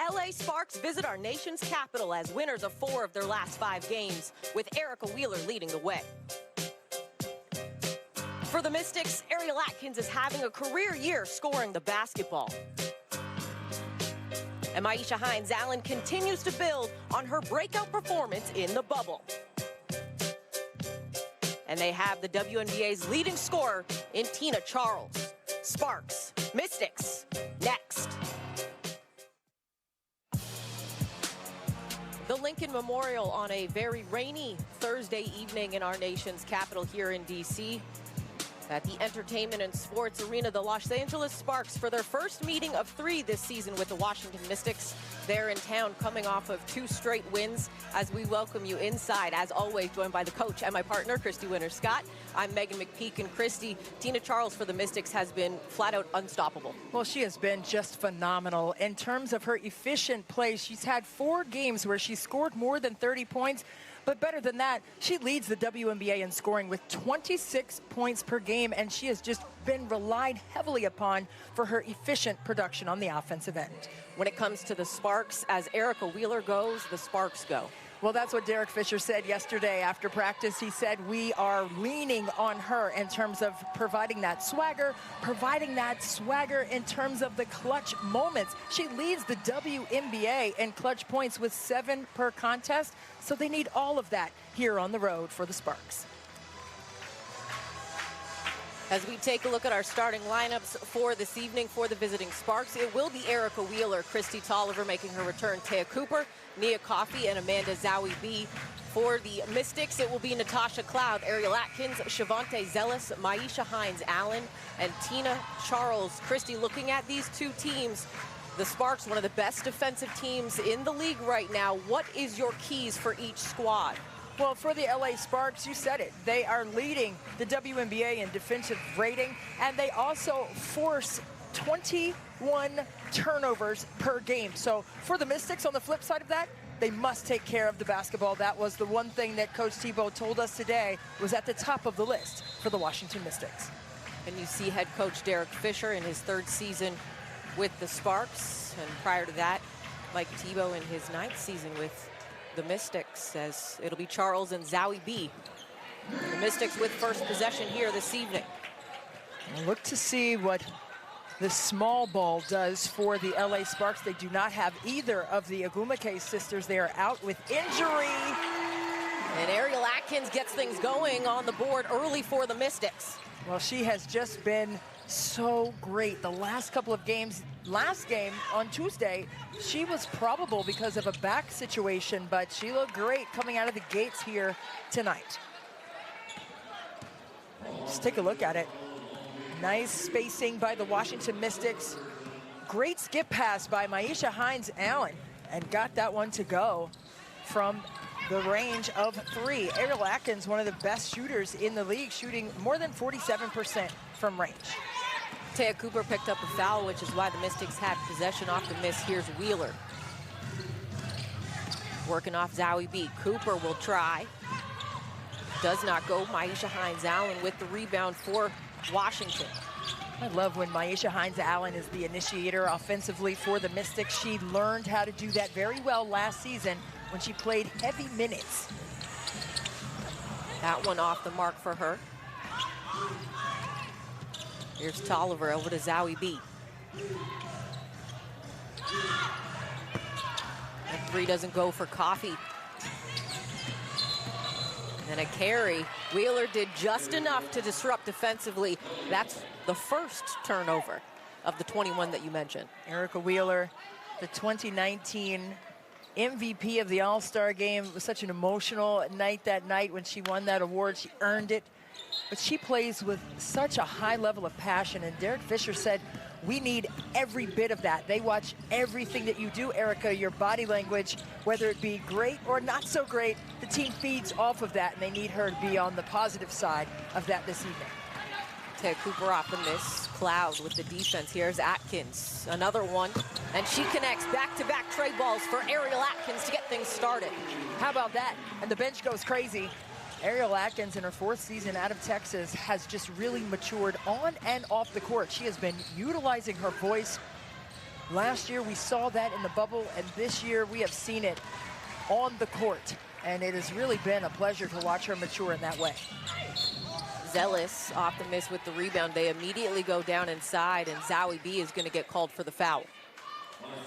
LA Sparks visit our nation's capital as winners of 4 of their last 5 games, with Erica Wheeler leading the way. For the Mystics, Ariel Atkins is having a career year scoring the basketball. And Myisha Hines-Allen continues to build on her breakout performance in the bubble. And they have the WNBA's leading scorer in Tina Charles. Sparks, Mystics, next. The Lincoln Memorial on a very rainy Thursday evening in our nation's capital here in D.C. At the Entertainment and Sports Arena, the Los Angeles Sparks, for their first meeting of 3 this season with the Washington Mystics. They're in town coming off of 2 straight wins as we welcome you inside, as always, joined by the coach and my partner, Christy Winter-Scott. I'm Megan McPeak, and Christy, Tina Charles for the Mystics has been flat out unstoppable. Well, she has been just phenomenal. In terms of her efficient play, she's had 4 games where she scored more than 30 points. But better than that, she leads the WNBA in scoring with 26 points per game, and she has just been relied heavily upon for her efficient production on the offensive end. When it comes to the Sparks, as Erica Wheeler goes, the Sparks go. Well, that's what Derek Fisher said yesterday after practice. He said we are leaning on her in terms of providing that swagger in terms of the clutch moments. She leads the WNBA in clutch points with 7 per contest, so they need all of that here on the road for the Sparks. As we take a look at our starting lineups for this evening for the visiting Sparks, it will be Erica Wheeler, Christy Tolliver making her return, Taya Cooper, Nia Coffey, and Amanda Zawi-B. For the Mystics, it will be Natasha Cloud, Ariel Atkins, Shavonte Zealous, Myisha Hines-Allen, and Tina Charles. Christy, looking at these 2 teams, the Sparks, one of the best defensive teams in the league right now. What is your keys for each squad? Well, for the LA Sparks, you said it. They are leading the WNBA in defensive rating, and they also force 21 turnovers per game. So for the Mystics, on the flip side of that, they must take care of the basketball. That was the one thing that Coach Tebow told us today was at the top of the list for the Washington Mystics. And you see head coach Derek Fisher in his 3rd season with the Sparks, and prior to that, Mike Tebow in his 9th season with the Mystics, as it'll be Charles and Zawi-B. The Mystics with first possession here this evening. We'll look to see what the small ball does for the LA Sparks. They do not have either of the Agumake sisters. They are out with injury. And Ariel Atkins gets things going on the board early for the Mystics. Well, she has just been so great the last couple of games. Last game on Tuesday, she was probable because of a back situation, but she looked great coming out of the gates here tonight. Just take a look at it. Nice spacing by the Washington Mystics. Great skip pass by Myisha Hines-Allen, and got that one to go from the range of 3. Ariel Atkins, one of the best shooters in the league, shooting more than 47% from range. Taya Cooper picked up a foul, which is why the Mystics had possession off the miss. Here's Wheeler. Working off Zawi-B. Cooper will try. Does not go. Myisha Hines-Allen with the rebound for Washington. I love when Myisha Hines-Allen is the initiator offensively for the Mystics. She learned how to do that very well last season when she played heavy minutes. That one off the mark for her. Here's Tolliver over to Zawi-B. That 3 doesn't go for Coffey. And a carry. Wheeler did just enough to disrupt defensively. That's the first turnover of the 21 that you mentioned. Erica Wheeler, the 2019 MVP of the All-Star game. It was such an emotional night that night when she won that award. She earned it. But she plays with such a high level of passion, and Derek Fisher said, we need every bit of that. They watch everything that you do, Erica, your body language, whether it be great or not so great, the team feeds off of that, and they need her to be on the positive side of that this evening. Taya Cooper off the miss. Cloud with the defense. Here's Atkins, another one, and she connects back-to-back tray balls for Ariel Atkins to get things started. How about that? And the bench goes crazy. Ariel Atkins, in her 4th season out of Texas, has just really matured on and off the court. She has been utilizing her voice Last year we saw that in the bubble, and this year we have seen it on the court. And it has really been a pleasure to watch her mature in that way. Zealous off the miss with the rebound. They immediately go down inside, and Zowie B is going to get called for the foul.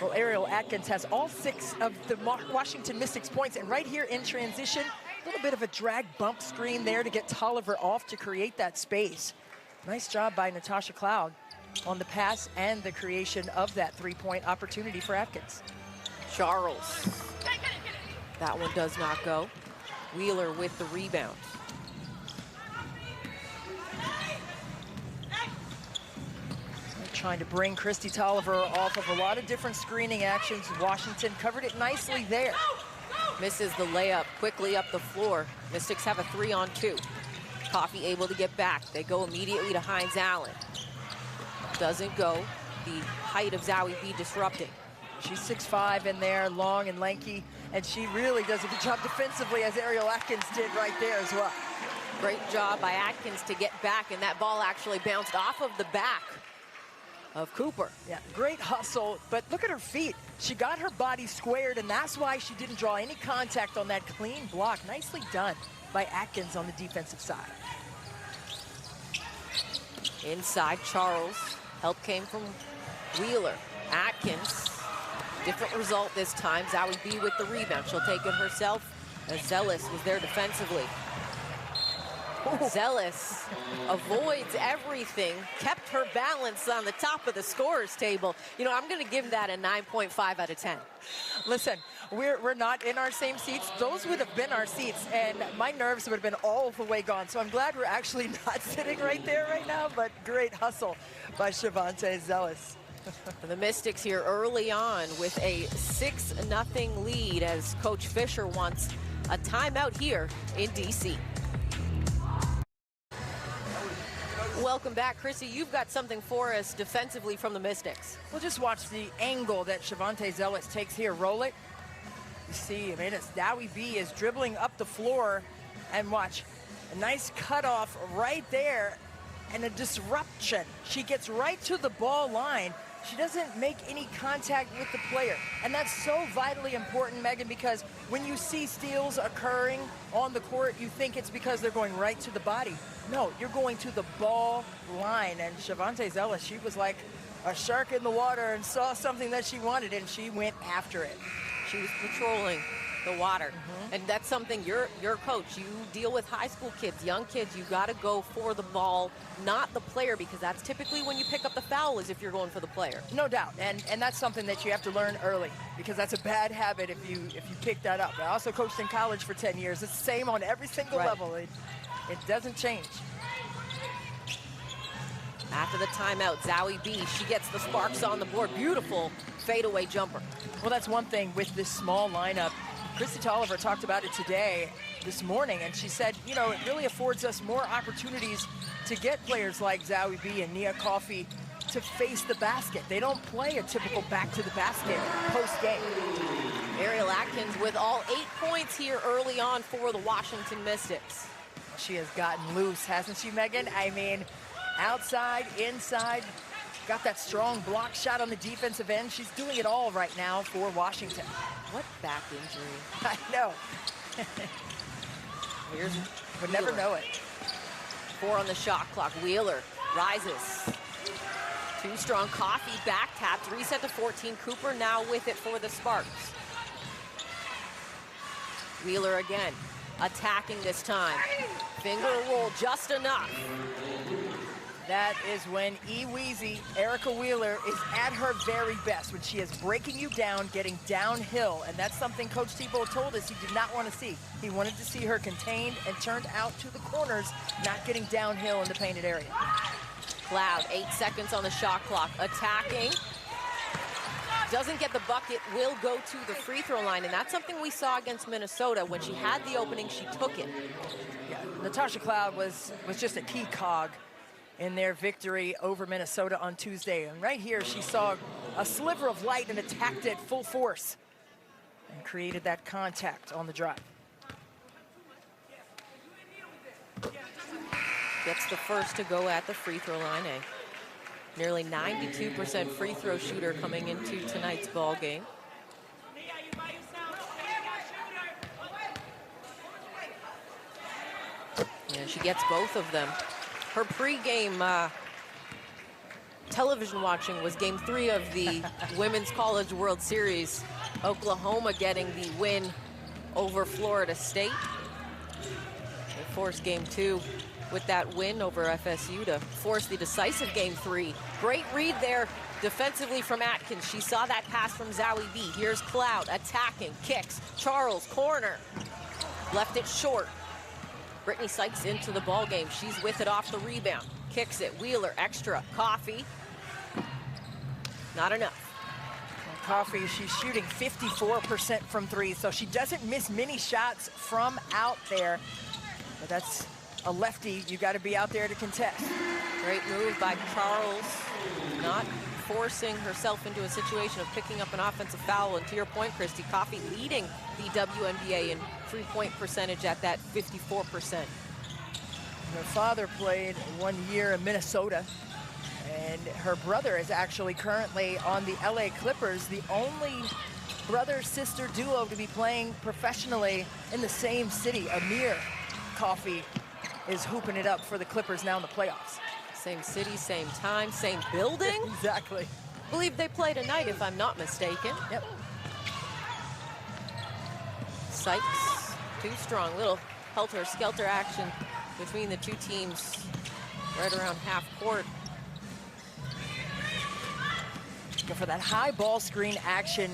Well, Ariel Atkins has all 6 of the Washington Mystics points, and right here in transition, a little bit of a drag bump screen there to get Tolliver off to create that space. Nice job by Natasha Cloud on the pass and the creation of that 3-point opportunity for Atkins. Charles. That one does not go. Wheeler with the rebound. Trying to bring Christy Tolliver off of a lot of different screening actions. Washington covered it nicely there. Misses the layup quickly up the floor. Mystics have a 3-on-2. Coffee able to get back. They go immediately to Hines Allen. Doesn't go. The height of Zowie B disrupting. She's 6'5" in there, long and lanky, and she really does a good job defensively, as Ariel Atkins did right there as well. Great job by Atkins to get back, and that ball actually bounced off of the back of Cooper. Yeah, great hustle, but look at her feet. She got her body squared, and that's why she didn't draw any contact on that clean block. Nicely done by Atkins on the defensive side. Inside, Charles. Help came from Wheeler. Atkins, different result this time. Zowie B with the rebound. She'll take it herself, as Zealous was there defensively. Zealous avoids everything, kept her balance on the top of the scorer's table. You know, I'm going to give that a 9.5 out of 10. Listen, we're not in our same seats. Those would have been our seats, and my nerves would have been all the way gone. So I'm glad we're actually not sitting right there right now, but great hustle by Shavante Zealous. The Mystics here early on with a 6-0 lead, as Coach Fisher wants a timeout here in D.C. Welcome back, Chrissy. You've got something for us defensively from the Mystics. We'll just watch the angle that Shavante Zealous takes here. Roll it. You see, I mean, it's Zowie B is dribbling up the floor, and watch, a nice cutoff right there and a disruption. She gets right to the ball line. She doesn't make any contact with the player. And that's so vitally important, Megan, because when you see steals occurring on the court, you think it's because they're going right to the body. No, you're going to the ball line. And Shavante Zealous, she was like a shark in the water and saw something that she wanted, and she went after it. She was patrolling the water. And that's something you're coach. You deal with high school kids, young kids. You got to go for the ball, not the player, because that's typically when you pick up the foul, is if you're going for the player. No doubt, and that's something that you have to learn early, because that's a bad habit if you pick that up. I also coached in college for 10 years. It's the same on every single level. It doesn't change. After the timeout, Zowie B, she gets the sparks on the board. Beautiful fadeaway jumper. Well, that's one thing with this small lineup. Christy Tolliver talked about it today, this morning, and she said, you know, it really affords us more opportunities to get players like Zowie B and Nia Coffey to face the basket. They don't play a typical back to the basket post-game. Ariel Atkins with all 8 points here early on for the Washington Mystics. She has gotten loose, hasn't she, Megan? I mean, outside, inside, got that strong block shot on the defensive end. She's doing it all right now for Washington. What back injury? I know. Here's Would never know it. 4 on the shot clock. Wheeler rises. Too strong. Coffee back tapped. Reset to 14. Cooper now with it for the Sparks. Wheeler again. Attacking this time. Finger roll just enough. That is when E-Weezy, Erica Wheeler, is at her very best, when she is breaking you down, getting downhill. And that's something Coach Tebow told us he did not want to see. He wanted to see her contained and turned out to the corners, not getting downhill in the painted area. Cloud, 8 seconds on the shot clock. Attacking. Doesn't get the bucket, will go to the free throw line. And that's something we saw against Minnesota. When she had the opening, she took it. Yeah, Natasha Cloud was just a key cog in their victory over Minnesota on Tuesday. And right here, she saw a sliver of light and attacked it full force and created that contact on the drive. Gets the first to go at the free throw line, Nearly 92% free throw shooter coming into tonight's ball game. And she gets both of them. Her pregame television watching was Game 3 of the Women's College World Series. Oklahoma getting the win over Florida State. They forced Game 2 with that win over FSU to force the decisive Game 3. Great read there defensively from Atkins. She saw that pass from Zowie B. Here's Cloud attacking, kicks. Charles, corner. Left it short. Brittany Sykes into the ball game. She's with it off the rebound. Kicks it. Wheeler, extra. Coffee. Not enough. Coffee, she's shooting 54% from three, so she doesn't miss many shots from out there. But that's a lefty. You got to be out there to contest. Great move by Charles. Not forcing herself into a situation of picking up an offensive foul. And to your point, Christy, Coffee leading the WNBA in three-point percentage at that 54%. Her father played 1 year in Minnesota, and her brother is actually currently on the LA Clippers, the only brother-sister duo to be playing professionally in the same city. Amir Coffee is hooping it up for the Clippers now in the playoffs. Same city, same time, same building. Exactly. I believe they play tonight, if I'm not mistaken. Yep. Sykes, too strong. Little helter-skelter action between the two teams right around half court. For that high ball screen action,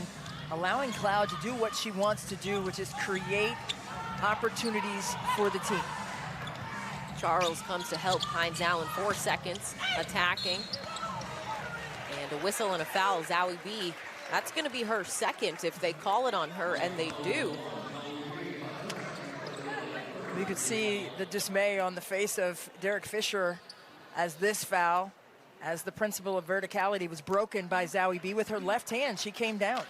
allowing Cloud to do what she wants to do, which is create opportunities for the team. Charles comes to help Hines Allen, 4 seconds, attacking. And a whistle and a foul, Zowie B. That's gonna be her second if they call it on her, and they do. You could see the dismay on the face of Derek Fisher as this foul, as the principle of verticality was broken by Zowie B. With her left hand, she came down.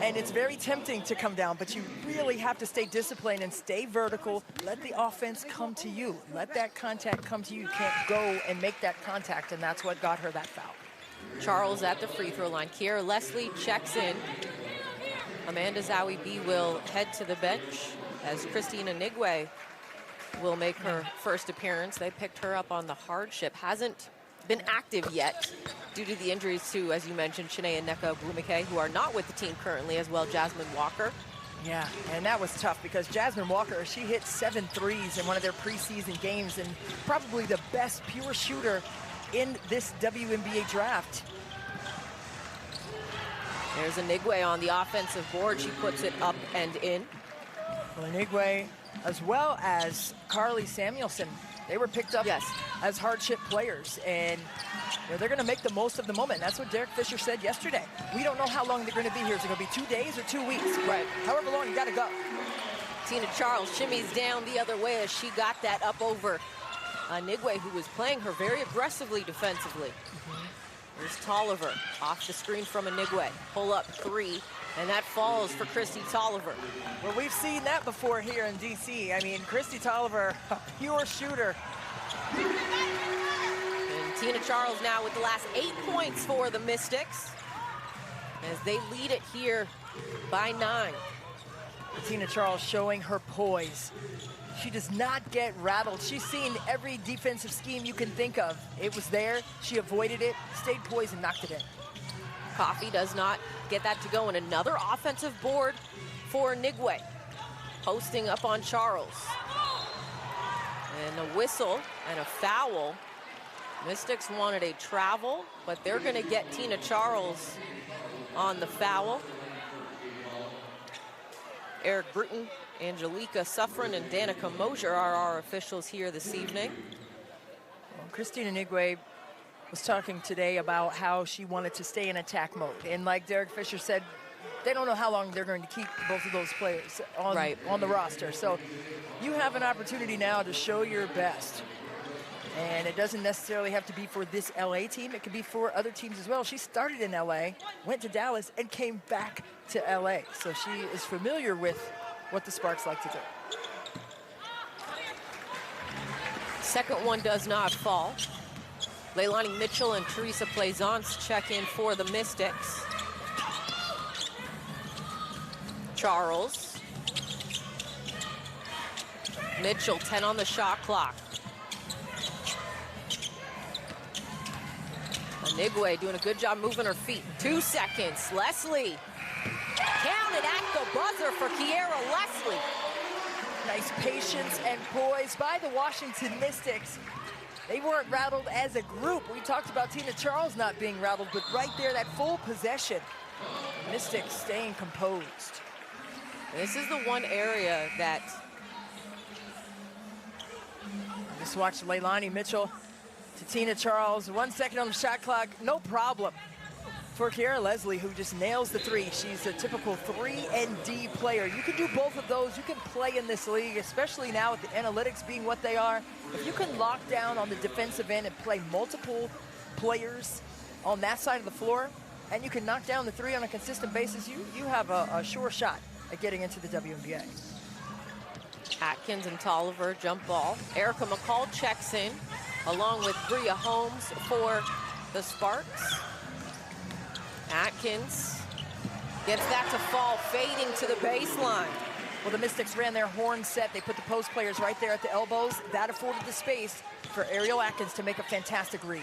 And it's very tempting to come down, but you really have to stay disciplined and stay vertical. Let the offense come to you. Let that contact come to you. You can't go and make that contact, and that's what got her that foul. Charles at the free throw line. Kiera Leslie checks in. Amanda Zowie B will head to the bench as Christina Nigwe will make her first appearance. They picked her up on the hardship. Hasn't been active yet due to the injuries to, as you mentioned, Shanae and Nneka Blumike, who are not with the team currently, as well Jasmine Walker. Yeah, and that was tough because Jasmine Walker, she hit 7 threes in one of their preseason games and probably the best pure shooter in this WNBA draft. There's a Nigwe on the offensive board. She puts it up and in. Well, Nigwe, as well as Carly Samuelson, they were picked up as hardship players, and they're going to make the most of the moment. That's what Derek Fisher said yesterday. We don't know how long they're going to be here. Is it going to be 2 days or 2 weeks? Right. However long, you got to go. Tina Charles shimmies down the other way as she got that up over Nigwe, who was playing her very aggressively defensively. There's Tolliver off the screen from Nigwe. Pull up 3, and that falls for Christy Tolliver. Well, we've seen that before here in D.C. I mean, Christy Tolliver, a pure shooter. And Tina Charles now with the last 8 points for the Mystics as they lead it here by 9. Tina Charles showing her poise. She does not get rattled. She's seen every defensive scheme you can think of. It was there, she avoided it, stayed poised and knocked it in. Coffee does not get that to go, and another offensive board for Nigwe. Posting up on Charles. And a whistle and a foul. Mystics wanted a travel, but they're gonna get Tina Charles on the foul. Eric Bruton, Angelica Suffren, and Danica Mosier are our officials here this evening. Well, Christina Nigwe was talking today about how she wanted to stay in attack mode. And like Derek Fisher said, they don't know how long they're going to keep both of those players on the roster. So you have an opportunity now to show your best. And it doesn't necessarily have to be for this LA team. It could be for other teams as well. She started in LA, went to Dallas, and came back to LA. So she is familiar with what the Sparks like to do. Second one does not fall. Leilani Mitchell and Teresa Plaisance check in for the Mystics. Charles. Mitchell, 10 on the shot clock. Anigwe doing a good job moving her feet. 2 seconds. Leslie. Counted at the buzzer for Kiera Leslie. Nice patience and poise by the Washington Mystics. They weren't rattled as a group. We talked about Tina Charles not being rattled, but right there, that full possession. Mystics staying composed. This is the one area that... Just watch Leilani Mitchell to Tina Charles. 1 second on the shot clock, no problem for Kiera Leslie, who just nails the three. She's a typical 3-and-D player. You can do both of those. You can play in this league, especially now with the analytics being what they are. If you can lock down on the defensive end and play multiple players on that side of the floor, and you can knock down the three on a consistent basis, you have a sure shot at getting into the WNBA. Atkins and Tolliver jump ball. Erica McCall checks in, along with Bria Holmes for the Sparks. Atkins gets that to fall, fading to the baseline. Well, the Mystics ran their horn set. They put the post players right there at the elbows. That afforded the space for Ariel Atkins to make a fantastic read.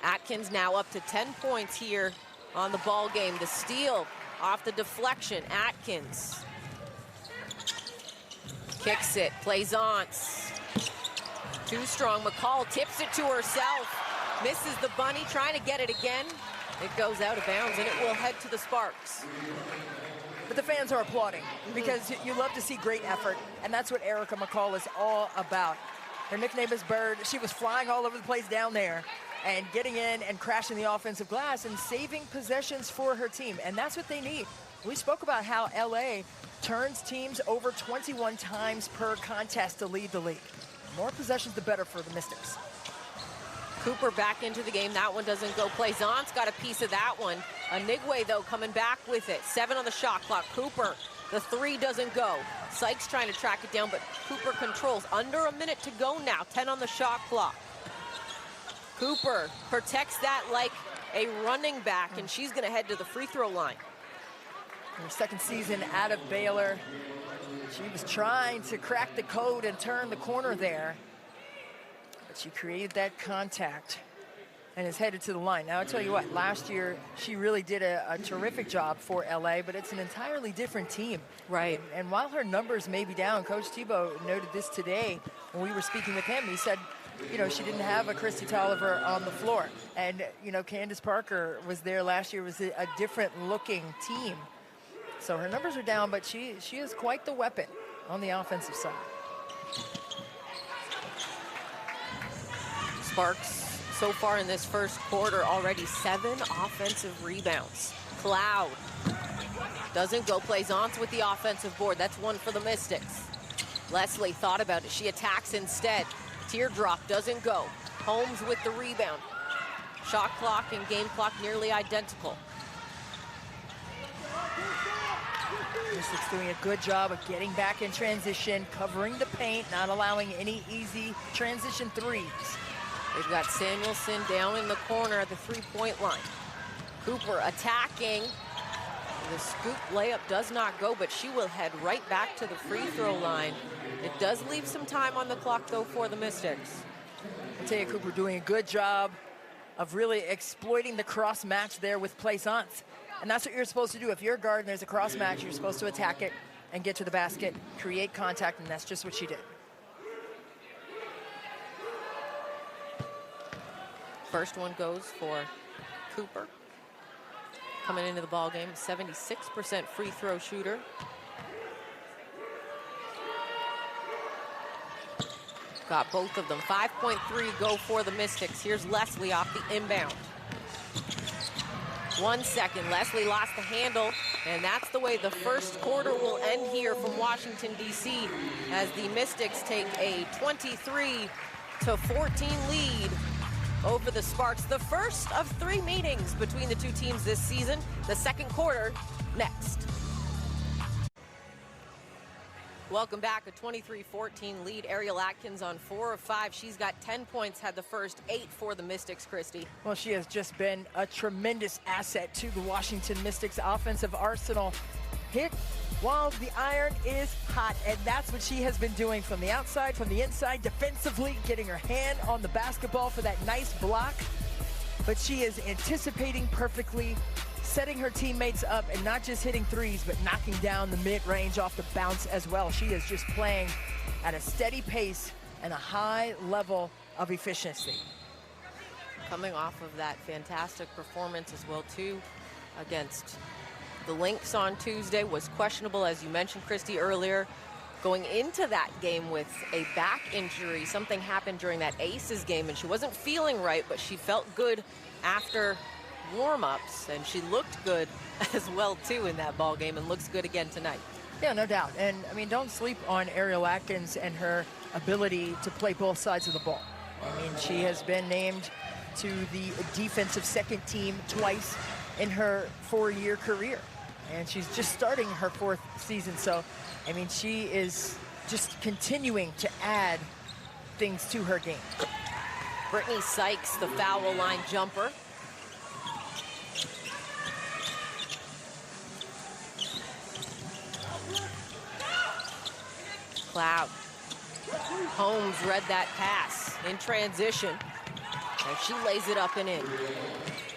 Atkins now up to 10 points here on the ball game. The steal off the deflection. Atkins kicks it, Plaisance. Too strong. McCall tips it to herself. Misses the bunny, trying to get it again. It goes out of bounds, and it will head to the Sparks. But the fans are applauding because you love to see great effort, and that's what Erica McCall is all about. Her nickname is Bird. She was flying all over the place down there and getting in and crashing the offensive glass and saving possessions for her team, and that's what they need. We spoke about how LA turns teams over 21 times per contest to lead the league. The more possessions, the better for the Mystics. Cooper back into the game. That one doesn't go. Plaisance got a piece of that one. Anigwe, though, coming back with it. 7 on the shot clock. Cooper, the 3 doesn't go. Sykes trying to track it down, but Cooper controls. Under a minute to go now. 10 on the shot clock. Cooper protects that like a running back, and she's going to head to the free throw line. Her second season out of Baylor. She was trying to crack the code and turn the corner there. She created that contact and is headed to the line. Now, I'll tell you what, last year, she really did a terrific job for LA, but it's an entirely different team. Right. And while her numbers may be down, Coach Tebow noted this today when we were speaking with him. He said, you know, she didn't have a Christy Tolliver on the floor. And, you know, Candace Parker was there last year, was a different looking team. So her numbers are down, but she is quite the weapon on the offensive side. Sparks so far in this first quarter already 7 offensive rebounds. Cloud doesn't go. Plaisance with the offensive board. That's 1 for the Mystics. Leslie thought about it. She attacks instead. Teardrop doesn't go. Holmes with the rebound. Shot clock and game clock nearly identical. Mystics doing a good job of getting back in transition, covering the paint, not allowing any easy transition threes. They've got Samuelson down in the corner at the 3-point line. Cooper attacking. The scoop layup does not go, but she will head right back to the free throw line. It does leave some time on the clock, though, for the Mystics. Taya Cooper doing a good job of really exploiting the cross match there with Plaisance. And that's what you're supposed to do. If you're a guard and there's a cross match, you're supposed to attack it and get to the basket, create contact, and that's just what she did. First one goes for Cooper. Coming into the ball game, 76% free throw shooter. Got both of them. 5.3 go for the Mystics. Here's Leslie off the inbound. 1 second. Leslie lost the handle, and that's the way the first quarter will end here from Washington, D.C. as the Mystics take a 23-14 lead over the Sparks. The first of 3 meetings between the two teams this season. The second quarter next. Welcome back. A 23-14 lead. Ariel Atkins on 4 of 5. She's got 10 points, had the first 8 for the Mystics, Christy. Well, she has just been a tremendous asset to the Washington Mystics offensive arsenal. Hit while the iron is hot, and that's what she has been doing from the outside, from the inside, defensively, getting her hand on the basketball for that nice block. But she is anticipating perfectly, setting her teammates up, and not just hitting threes, but knocking down the mid-range off the bounce as well. She is just playing at a steady pace and a high level of efficiency. Coming off of that fantastic performance as well, too, against the Lynx on Tuesday. Was questionable, as you mentioned, Christy, earlier. Going into that game with a back injury, something happened during that Aces game, and she wasn't feeling right, but she felt good after warm-ups, and she looked good as well too in that ball game, and looks good again tonight. Yeah, no doubt. And I mean, don't sleep on Ariel Atkins and her ability to play both sides of the ball. I mean, she has been named to the defensive second team twice in her 4-year career, and she's just starting her 4th season. So I mean, she is just continuing to add things to her game. Brittany Sykes, the foul line jumper. Cloud. Holmes read that pass in transition, and she lays it up and in.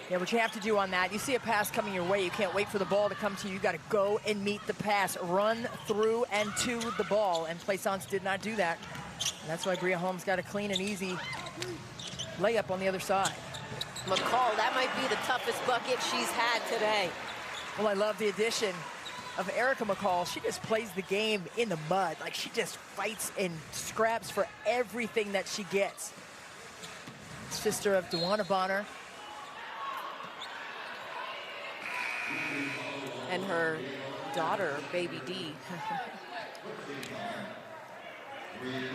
Yeah, what you have to do on that, you see a pass coming your way, you can't wait for the ball to come to you. You got to go and meet the pass, run through and to the ball, and Plaisance did not do that. And that's why Bria Holmes got a clean and easy layup on the other side. McCall, that might be the toughest bucket she's had today. Well, I love the addition of Erica McCall. She just plays the game in the mud. Like, she just fights and scraps for everything that she gets. Sister of DeWanna Bonner. And her daughter, Baby D.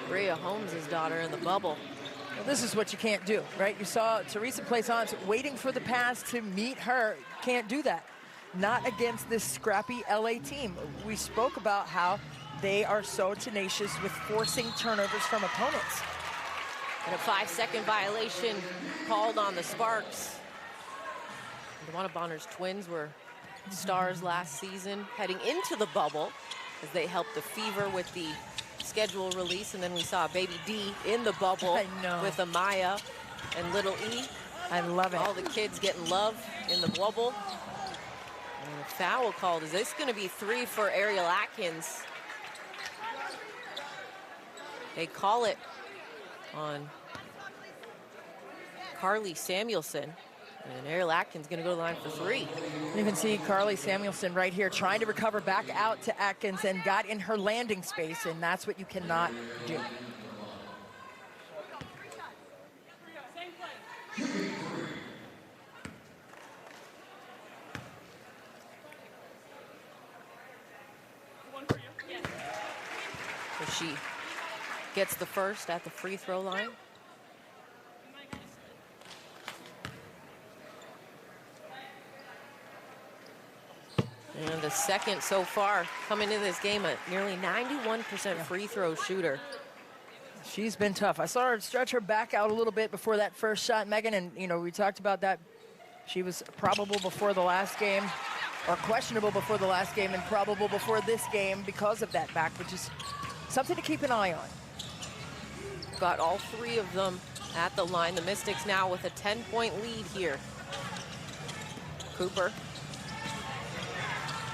Bria Holmes' daughter in the bubble. Well, this is what you can't do, right? You saw Teresa Plaisance waiting for the pass to meet her. Can't do that. Not against this scrappy LA team. We spoke about how they are so tenacious with forcing turnovers from opponents. And a 5-second violation called on the Sparks. DeWanna Bonner's twins were stars last season, heading into the bubble as they helped the Fever with the schedule release. And then we saw Baby D in the bubble with Amaya and Little E. I love it. All the kids getting love in the bubble. And a foul called. Is this going to be 3 for Ariel Atkins? They call it on Carly Samuelson. And Ariel Atkins going to go to the line for 3. You can see Carly Samuelson right here trying to recover back out to Atkins and got in her landing space, and that's what you cannot do. So she gets the first at the free throw line. And the second so far coming into this game, a nearly 91% free throw shooter. She's been tough. I saw her stretch her back out a little bit before that first shot, Megan, and you know, we talked about that. She was probable before the last game, or questionable before the last game, and probable before this game because of that back, which is something to keep an eye on. Got all 3 of them at the line. The Mystics now with a 10-point lead here. Cooper.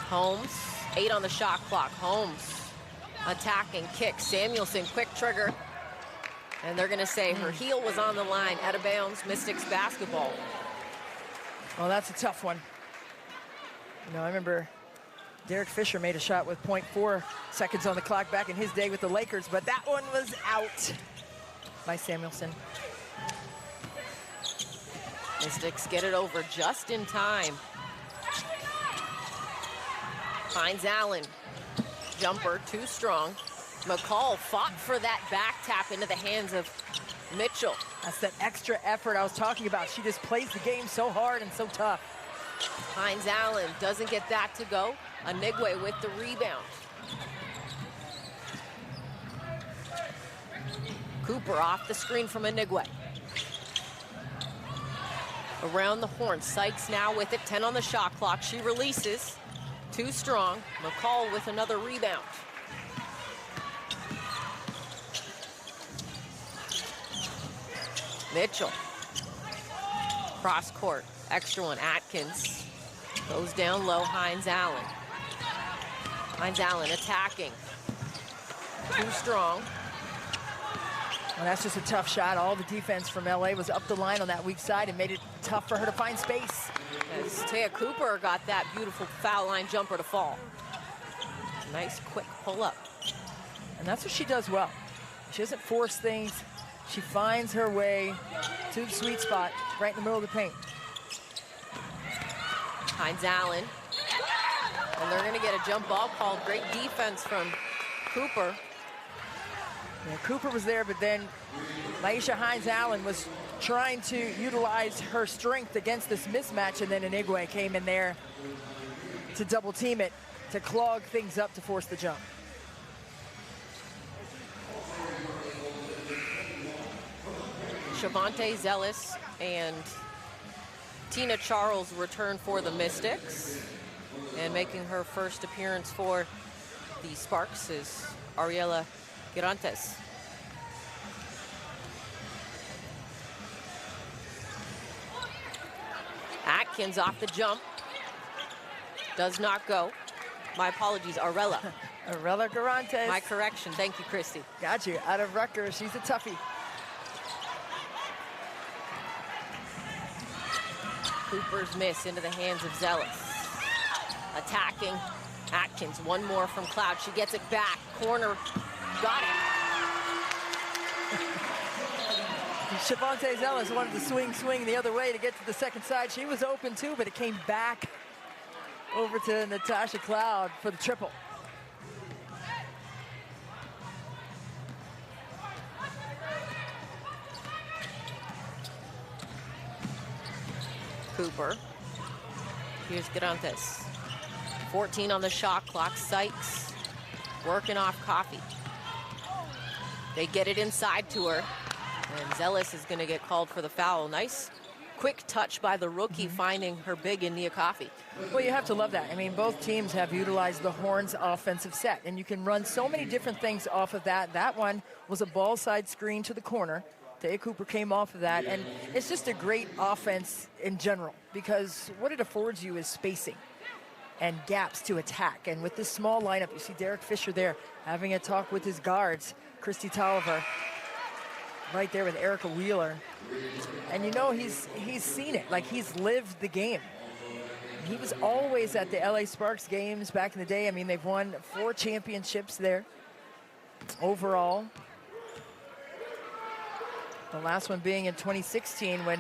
Holmes, 8 on the shot clock. Holmes attacking, kick. Samuelson, quick trigger. And they're going to say her heel was on the line, out of bounds, Mystics basketball. Well, that's a tough one. You know, I remember Derek Fisher made a shot with 0.4 seconds on the clock back in his day with the Lakers, but that one was out by Samuelson. Mystics get it over just in time. Finds Allen. Jumper, too strong. McCall fought for that back tap into the hands of Mitchell. That's that extra effort I was talking about. She just plays the game so hard and so tough. Finds Allen, doesn't get that to go. Anigwe with the rebound. Cooper off the screen from Inigwe. Around the horn, Sykes now with it, 10 on the shot clock. She releases, too strong. McCall with another rebound. Mitchell. Cross court, extra one, Atkins. Goes down low, Hines Allen. Hines Allen attacking. Too strong. Well, that's just a tough shot. All the defense from LA was up the line on that weak side and made it tough for her to find space. As Taya Cooper got that beautiful foul line jumper to fall. Nice quick pull up. And that's what she does well. She doesn't force things. She finds her way to the sweet spot right in the middle of the paint. Hines Allen. And they're going to get a jump ball called. Great defense from Cooper. Yeah, Cooper was there, but then Maisha Hines Allen was trying to utilize her strength against this mismatch, and then Inigwe came in there to double team it, to clog things up to force the jump. Shavonte Zealous and Tina Charles return for the Mystics. And making her first appearance for the Sparks is Ariela Girantes. Atkins off the jump. Does not go. My apologies, Arella. Arella Girantes. My correction. Thank you, Christy. Got you. Out of Rutgers. She's a toughie. Cooper's miss into the hands of Zealous. Attacking Atkins. One more from Cloud. She gets it back. Corner. Got it. Shavonte Zealous wanted to swing the other way to get to the second side. She was open too, but it came back over to Natasha Cloud for the triple. Cooper. Here's Girantes. 14 on the shot clock. Sykes working off Coffey. They get it inside to her. And Zealous is going to get called for the foul. Nice quick touch by the rookie, finding her big in Nia Coffey. Well, you have to love that. I mean, both teams have utilized the Horns offensive set, and you can run so many different things off of that. That one was a ball side screen to the corner. Taya Cooper came off of that, and it's just a great offense in general, because what it affords you is spacing and gaps to attack. And with this small lineup, you see Derek Fisher there having a talk with his guards. Christy Tolliver right there with Erica Wheeler. And you know he's seen it, like he's lived the game. He was always at the LA Sparks games back in the day. I mean, they've won 4 championships there overall. The last one being in 2016 when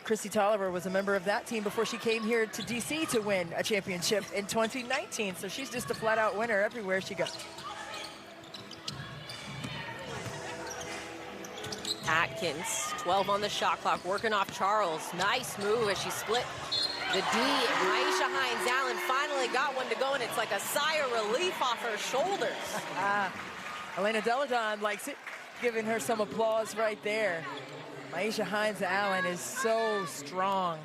Christy Tolliver was a member of that team before she came here to DC to win a championship in 2019. So she's just a flat-out winner everywhere she goes. Atkins, 12 on the shot clock, working off Charles. Nice move as she split the D. Maisha Hines Allen finally got one to go, and it's like a sigh of relief off her shoulders. Elena Deladon likes it, giving her some applause right there. Maisha Hines Allen is so strong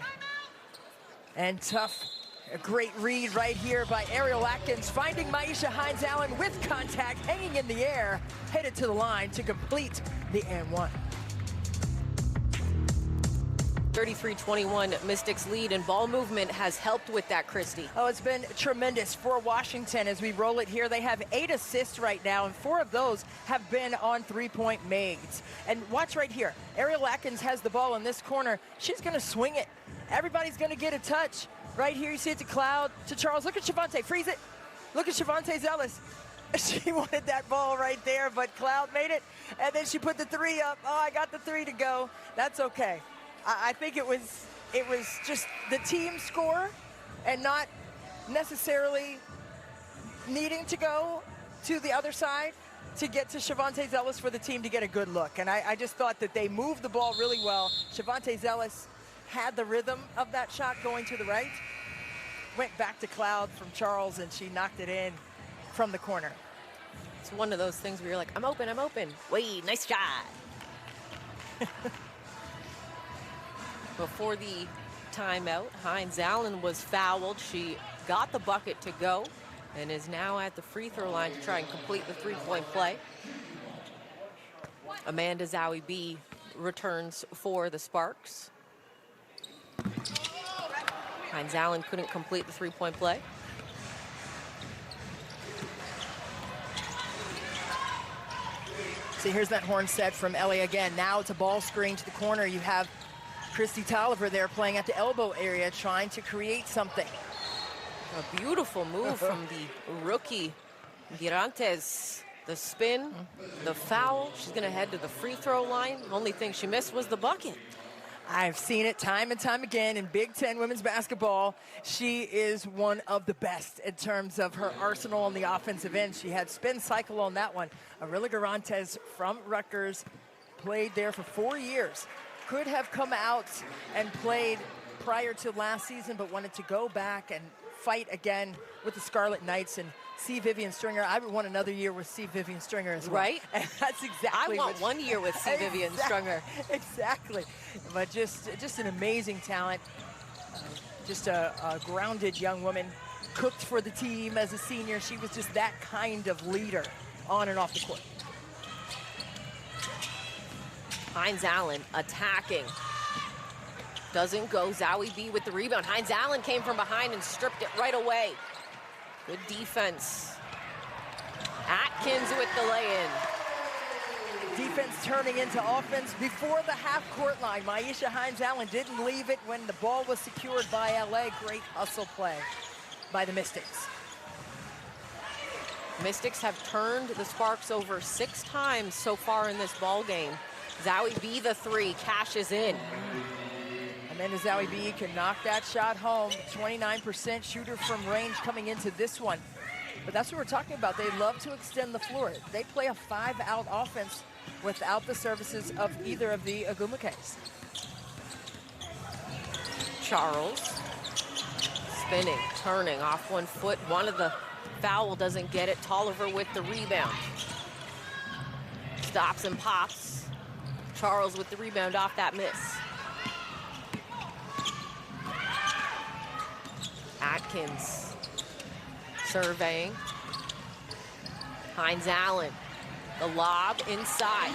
and tough. A great read right here by Ariel Atkins, finding Maisha Hines Allen with contact, hanging in the air, headed to the line to complete the and one. 33-21 Mystics lead, and ball movement has helped with that, Christy. Oh, it's been tremendous for Washington as we roll it here. They have 8 assists right now, and 4 of those have been on three-point makes. And watch right here. Ariel Atkins has the ball in this corner. She's going to swing it. Everybody's going to get a touch. Right here, you see it to Cloud, to Charles. Look at Shavonte, freeze it. Look at Shavonte Zealous. She wanted that ball right there, but Cloud made it, and then she put the 3 up. Oh, I got the 3 to go. That's okay. I think it was just the team score and not necessarily needing to go to the other side to get to Shavonte Zealous for the team to get a good look. And I just thought that they moved the ball really well. Shavonte Zealous had the rhythm of that shot going to the right, went back to Cloud from Charles, and she knocked it in from the corner. It's one of those things where you're like, I'm open, I'm open. Wait, nice shot. Before the timeout, Hines Allen was fouled. She got the bucket to go and is now at the free throw line to try and complete the three-point play. Amanda Zawi-B returns for the Sparks. Hines Allen couldn't complete the three-point play. So here's that horn set from Ellie again. Now it's a ball screen to the corner. You have Christy Tolliver there playing at the elbow area, trying to create something. A beautiful move from the rookie, Girantes. The spin, the foul. She's going to head to the free throw line. Only thing she missed was the bucket. I've seen it time and time again in Big Ten women's basketball. She is one of the best in terms of her arsenal on the offensive end. She had spin cycle on that one. Arilla Girantes from Rutgers played there for 4 years. Could have come out and played prior to last season, but wanted to go back and fight again with the Scarlet Knights and C. Vivian Stringer. I would want another year with C. Vivian Stringer as well. Right? And that's exactly I want 1 year with C. Vivian Stringer. Exactly. But just an amazing talent. Just a grounded young woman. Cooked for the team as a senior. She was just that kind of leader on and off the court. Hines Allen attacking. Doesn't go. Zawi-B with the rebound. Hines Allen came from behind and stripped it right away. Good defense. Atkins with the lay-in. Defense turning into offense before the half-court line. Maisha Hines Allen didn't leave it when the ball was secured by LA. Great hustle play by the Mystics. Mystics have turned the Sparks over 6 times so far in this ball game. Zawi-B the three, cashes in. Amanda Zawi-B can knock that shot home. 29% shooter from range coming into this one. But that's what we're talking about. They love to extend the floor. They play a 5-out offense without the services of either of the Agumukes. Charles spinning, turning off 1 foot. One of the foul doesn't get it. Tolliver with the rebound. Stops and pops. Charles with the rebound off that miss. Atkins surveying. Hines Allen, the lob inside.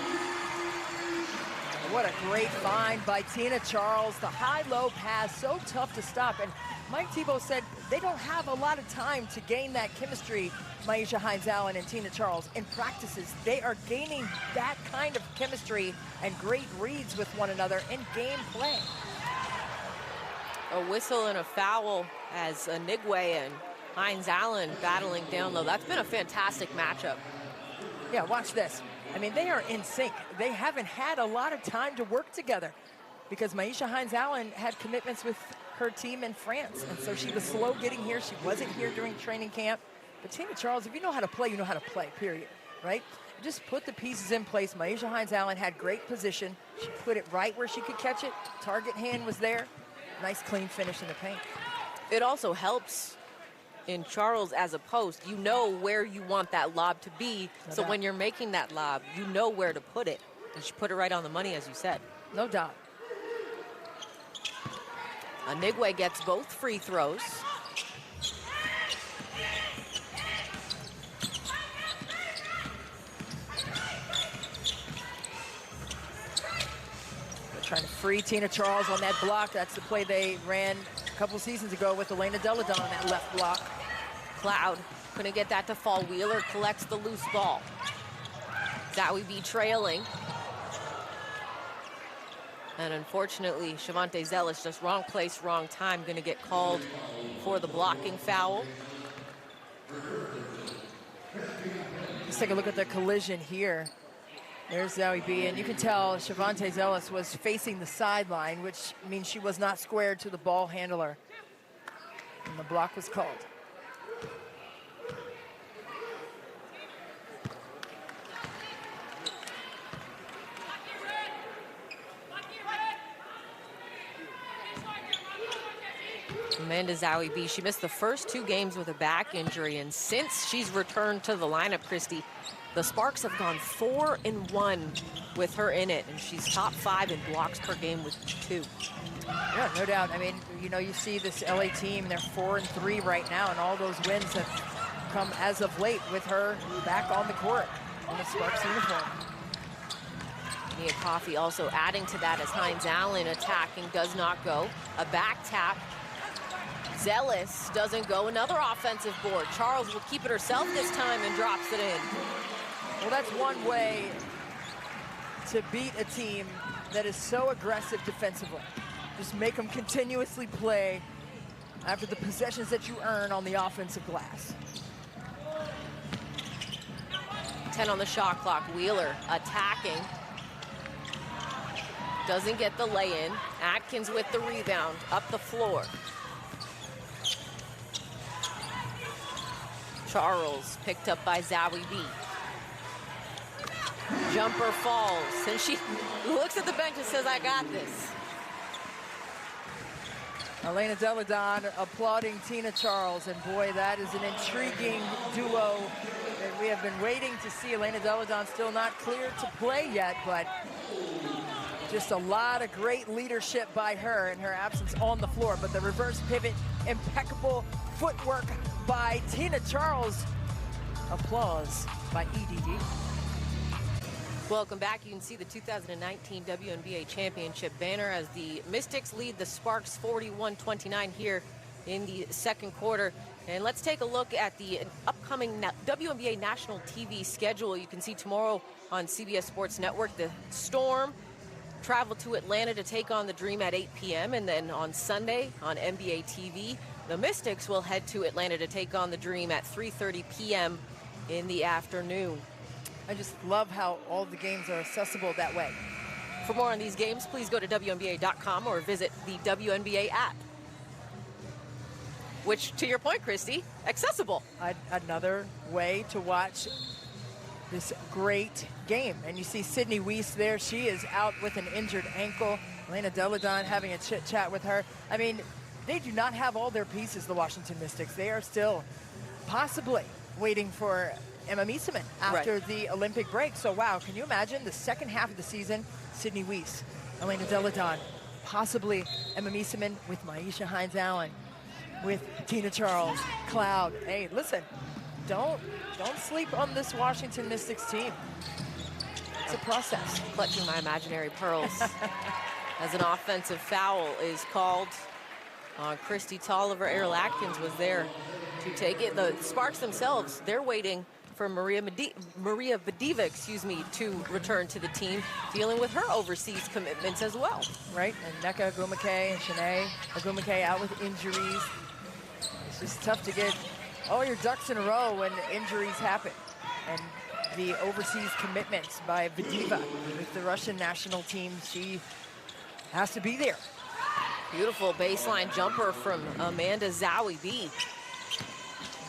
What a great find by Tina Charles. The high-low pass, so tough to stop. And Mike Thibault said they don't have a lot of time to gain that chemistry, Maisha Hines Allen and Tina Charles. In practices, they are gaining that kind of chemistry and great reads with one another in game play. A whistle and a foul as Anigwe and Hines Allen battling down low. That's been a fantastic matchup. Yeah, watch this. I mean, they are in sync. They haven't had a lot of time to work together because Maisha Hines Allen had commitments with her team in France, and so she was slow getting here. She wasn't here during training camp. But Tina Charles, if you know how to play, you know how to play, period, right? Just put the pieces in place. Maisha Hines Allen had great position. She put it right where she could catch it. Target hand was there. Nice clean finish in the paint. It also helps in Charles as a post. You know where you want that lob to be, so when you're making that lob, you know where to put it. And she put it right on the money, as you said. No doubt. Anigwe gets both free throws. Trying to free Tina Charles on that block. That's the play they ran a couple seasons ago with Elena Deladon on that left block. Cloud couldn't get that to fall. Wheeler collects the loose ball. Zawi-B trailing. And unfortunately, Shavante Zealous, just wrong place, wrong time, gonna get called for the blocking foul. Let's take a look at the collision here. There's Zawi-B, and you can tell Shavante Zealous was facing the sideline, which means she was not squared to the ball handler. And the block was called. Amanda Zowie B. She missed the first 2 games with a back injury, and since she's returned to the lineup, Christy, the Sparks have gone 4-1 with her in it, and she's top 5 in blocks per game with 2. Yeah, no doubt. I mean, you know, you see this LA team, they're 4-3 right now, and all those wins have come as of late with her back on the court in the Sparks uniform. Nia Coffey also adding to that as Hines Allen attacking, does not go. A back tap. Zealous doesn't go. Another offensive board. Charles will keep it herself this time and drops it in. Well, that's one way to beat a team that is so aggressive defensively. Just make them continuously play after the possessions that you earn on the offensive glass. 10 on the shot clock. Wheeler attacking. Doesn't get the lay-in. Atkins with the rebound up the floor. Charles picked up by Zowie B. Jumper falls, and she looks at the bench and says, I got this. Elena Deladon applauding Tina Charles, and boy, that is an intriguing duo that we have been waiting to see. Elena Deladon still not cleared to play yet, but just a lot of great leadership by her in her absence on the floor. But the reverse pivot, impeccable footwork by Tina Charles. Applause by EDD. Welcome back. You can see the 2019 WNBA Championship banner as the Mystics lead the Sparks 41-29 here in the second quarter. And let's take a look at the upcoming WNBA national TV schedule. You can see tomorrow on CBS Sports Network, the Storm travel to Atlanta to take on the Dream at 8 p.m. And then on Sunday on NBA TV, the Mystics will head to Atlanta to take on the Dream at 3:30 p.m. in the afternoon. I just love how all the games are accessible that way. For more on these games, please go to WNBA.com or visit the WNBA app. Which, to your point, Christy, accessible. Another way to watch this great game. And you see Sydney Weiss there. She is out with an injured ankle. Elena Deladon having a chit-chat with her. I mean, they do not have all their pieces, the Washington Mystics. They are still possibly waiting for Emma Miesemann after the Olympic break. So, wow, can you imagine the second half of the season? Sydney Weiss, Elena Deladon, possibly Emma Miesemann with Maisha Hines-Allen, with Tina Charles, Cloud. Hey, listen, don't sleep on this Washington Mystics team. It's a process. Clutching my imaginary pearls as an offensive foul is called on Christy Tolliver. Errol Atkins was there to take it. The Sparks themselves, they're waiting for Maria Vadiva, to return to the team, dealing with her overseas commitments as well. Right, and Nneka Agumake and Shanae Agumake out with injuries. It's just tough to get all your ducks in a row when injuries happen. And the overseas commitments by Vadiva with the Russian national team, she has to be there. Beautiful baseline jumper from Amanda Zowie B.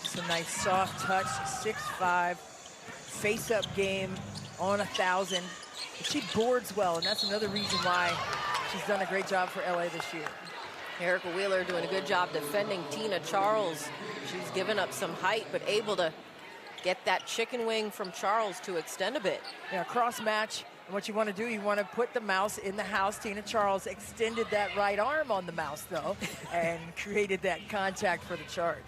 It's a nice soft touch, 6'5", face-up game on 1,000. She boards well, and that's another reason why she's done a great job for LA this year. Erica Wheeler doing a good job defending Tina Charles. She's given up some height, but able to get that chicken wing from Charles to extend a bit. Yeah, cross match. And what you want to do, you want to put the mouse in the house. Tina Charles extended that right arm on the mouse, though, and created that contact for the charge.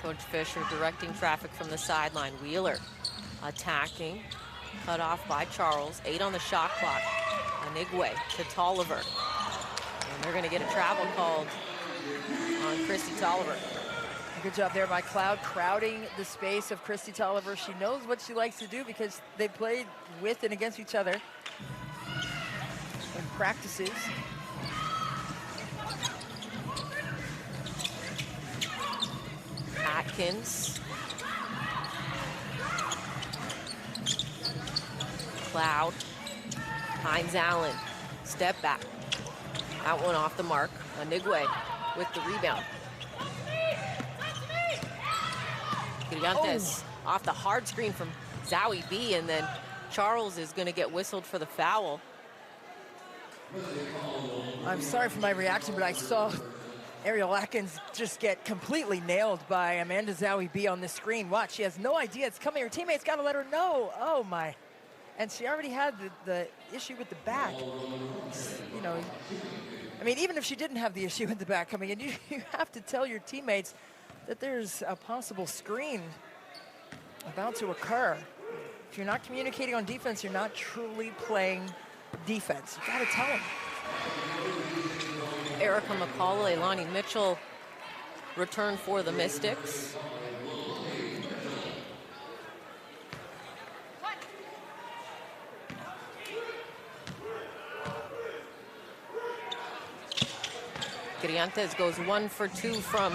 Coach Fisher directing traffic from the sideline. Wheeler attacking, cut off by Charles. 8 on the shot clock. Anigwe to Tolliver. And they're going to get a travel called on Christy Tolliver. Good job there by Cloud, crowding the space of Christy Tolliver. She knows what she likes to do because they played with and against each other in practices. Atkins. Cloud. Hines-Allen. Step back. That one off the mark. Anigwe with the rebound. Gigantes off the hard screen from Zowie B, and then Charles is going to get whistled for the foul. I'm sorry for my reaction, but I saw Ariel Atkins just get completely nailed by Amanda Zawi-B on the screen. Watch, she has no idea it's coming. Her teammates got to let her know. Oh, my. And she already had the issue with the back. You know, I mean, even if she didn't have the issue with the back coming in, you have to tell your teammates that there's a possible screen about to occur. If you're not communicating on defense, you're not truly playing defense. You got to tell them. Erica McCall, Leilani Mitchell return for the Mystics. Criantes goes 1 for 2 from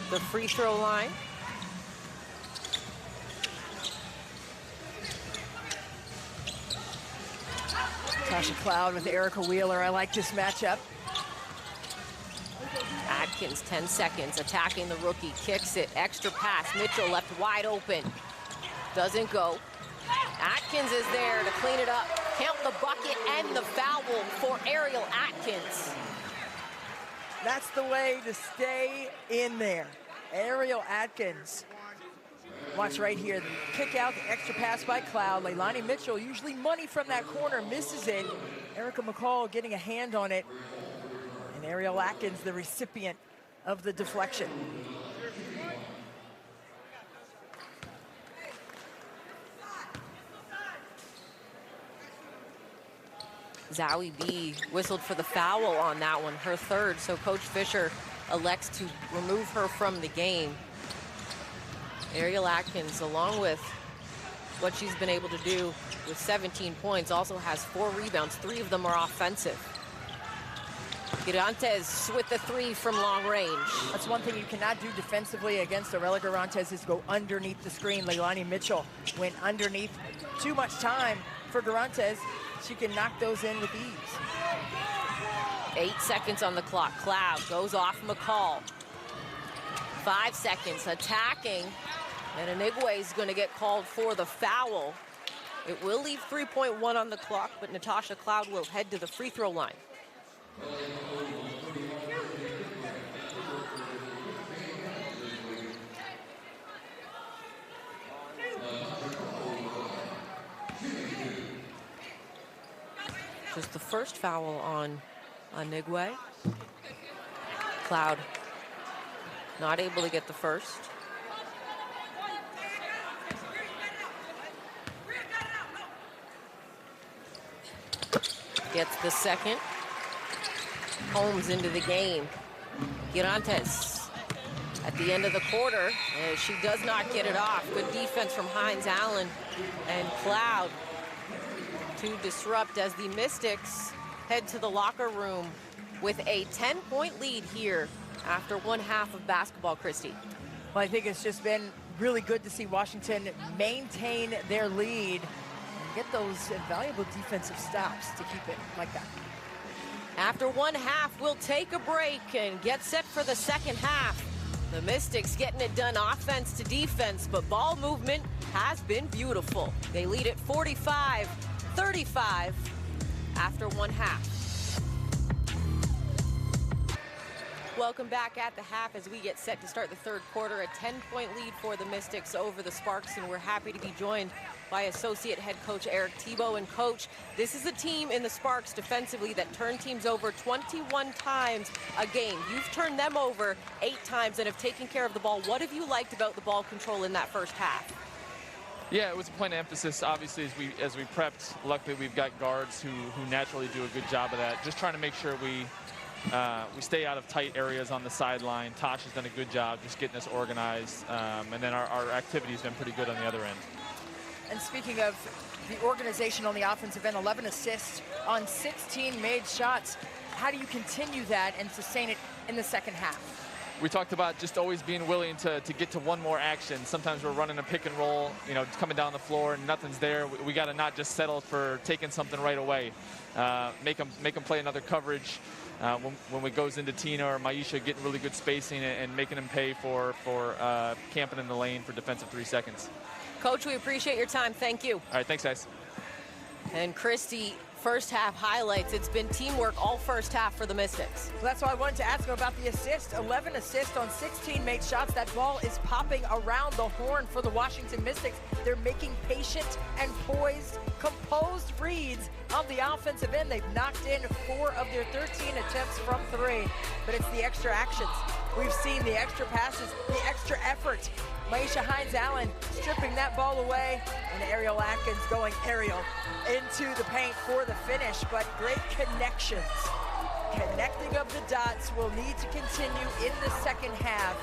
the free throw line. Tasha Cloud with Erica Wheeler. I like this matchup. Atkins, 10 seconds, attacking the rookie, kicks it, extra pass. Mitchell left wide open, doesn't go. Atkins is there to clean it up. Count the bucket and the foul for Ariel Atkins. That's the way to stay in there. Ariel Atkins. Watch right here, the kick out, the extra pass by Cloud. Leilani Mitchell, usually money from that corner, misses it. Erica McCall getting a hand on it. And Ariel Atkins, the recipient of the deflection. Zawi-B whistled for the foul on that one, her third, so Coach Fisher elects to remove her from the game. Ariel Atkins, along with what she's been able to do with 17 points, also has 4 rebounds. 3 of them are offensive. Girantes with the 3 from long range. That's one thing you cannot do defensively against Aurelia Girantes is go underneath the screen. Leilani Mitchell went underneath. Too much time for Girantes. She can knock those in with ease. 8 seconds on the clock. Cloud goes off McCall. 5 seconds attacking. And Anigwe is going to get called for the foul. It will leave 3.1 on the clock, but Natasha Cloud will head to the free throw line. Just the first foul on Anigwe. Cloud not able to get the first. Gets the second. Holmes into the game. Girantes at the end of the quarter. She does not get it off. Good defense from Hines Allen and Cloud to disrupt as the Mystics head to the locker room with a 10-point lead here after 1/2 of basketball, Christy. Well, I think it's just been really good to see Washington maintain their lead and get those valuable defensive stops to keep it like that. After 1/2, we'll take a break and get set for the second half. The Mystics getting it done offense to defense, but ball movement has been beautiful. They lead at 45-35 after 1/2. Welcome back at the half as we get set to start the third quarter. A 10-point lead for the Mystics over the Sparks, and we're happy to be joined by Associate Head Coach Eric Thibault. And Coach, this is a team in the Sparks defensively that turn teams over 21 times a game. You've turned them over 8 times and have taken care of the ball. What have you liked about the ball control in that first half? Yeah, it was a point of emphasis, obviously, as we prepped. Luckily, we've got guards who naturally do a good job of that. Just trying to make sure we stay out of tight areas on the sideline. Tasha's done a good job just getting us organized, and then our activity's been pretty good on the other end. And speaking of the organization on the offensive end, 11 assists on 16 made shots. How do you continue that and sustain it in the second half? We talked about just always being willing to get to one more action. Sometimes we're running a pick and roll, you know, coming down the floor and nothing's there. We got to not just settle for taking something right away. Make them play another coverage. When it goes into Tina or Maisha, getting really good spacing and making them pay for camping in the lane for defensive 3 seconds. Coach, we appreciate your time. Thank you. All right, thanks, guys. And Christy, first half highlights, it's been teamwork all first half for the Mystics. Well, that's why I wanted to ask him about the assist. 11 assists on 16 made shots. That ball is popping around the horn for the Washington Mystics. They're making patient and poised, composed reads on the offensive end. They've knocked in 4 of their 13 attempts from 3, but it's the extra actions. We've seen the extra passes, the extra effort. Maisha Hines-Allen stripping that ball away, and Ariel Atkins going aerial into the paint for the finish, but great connections. Connecting of the dots will need to continue in the second half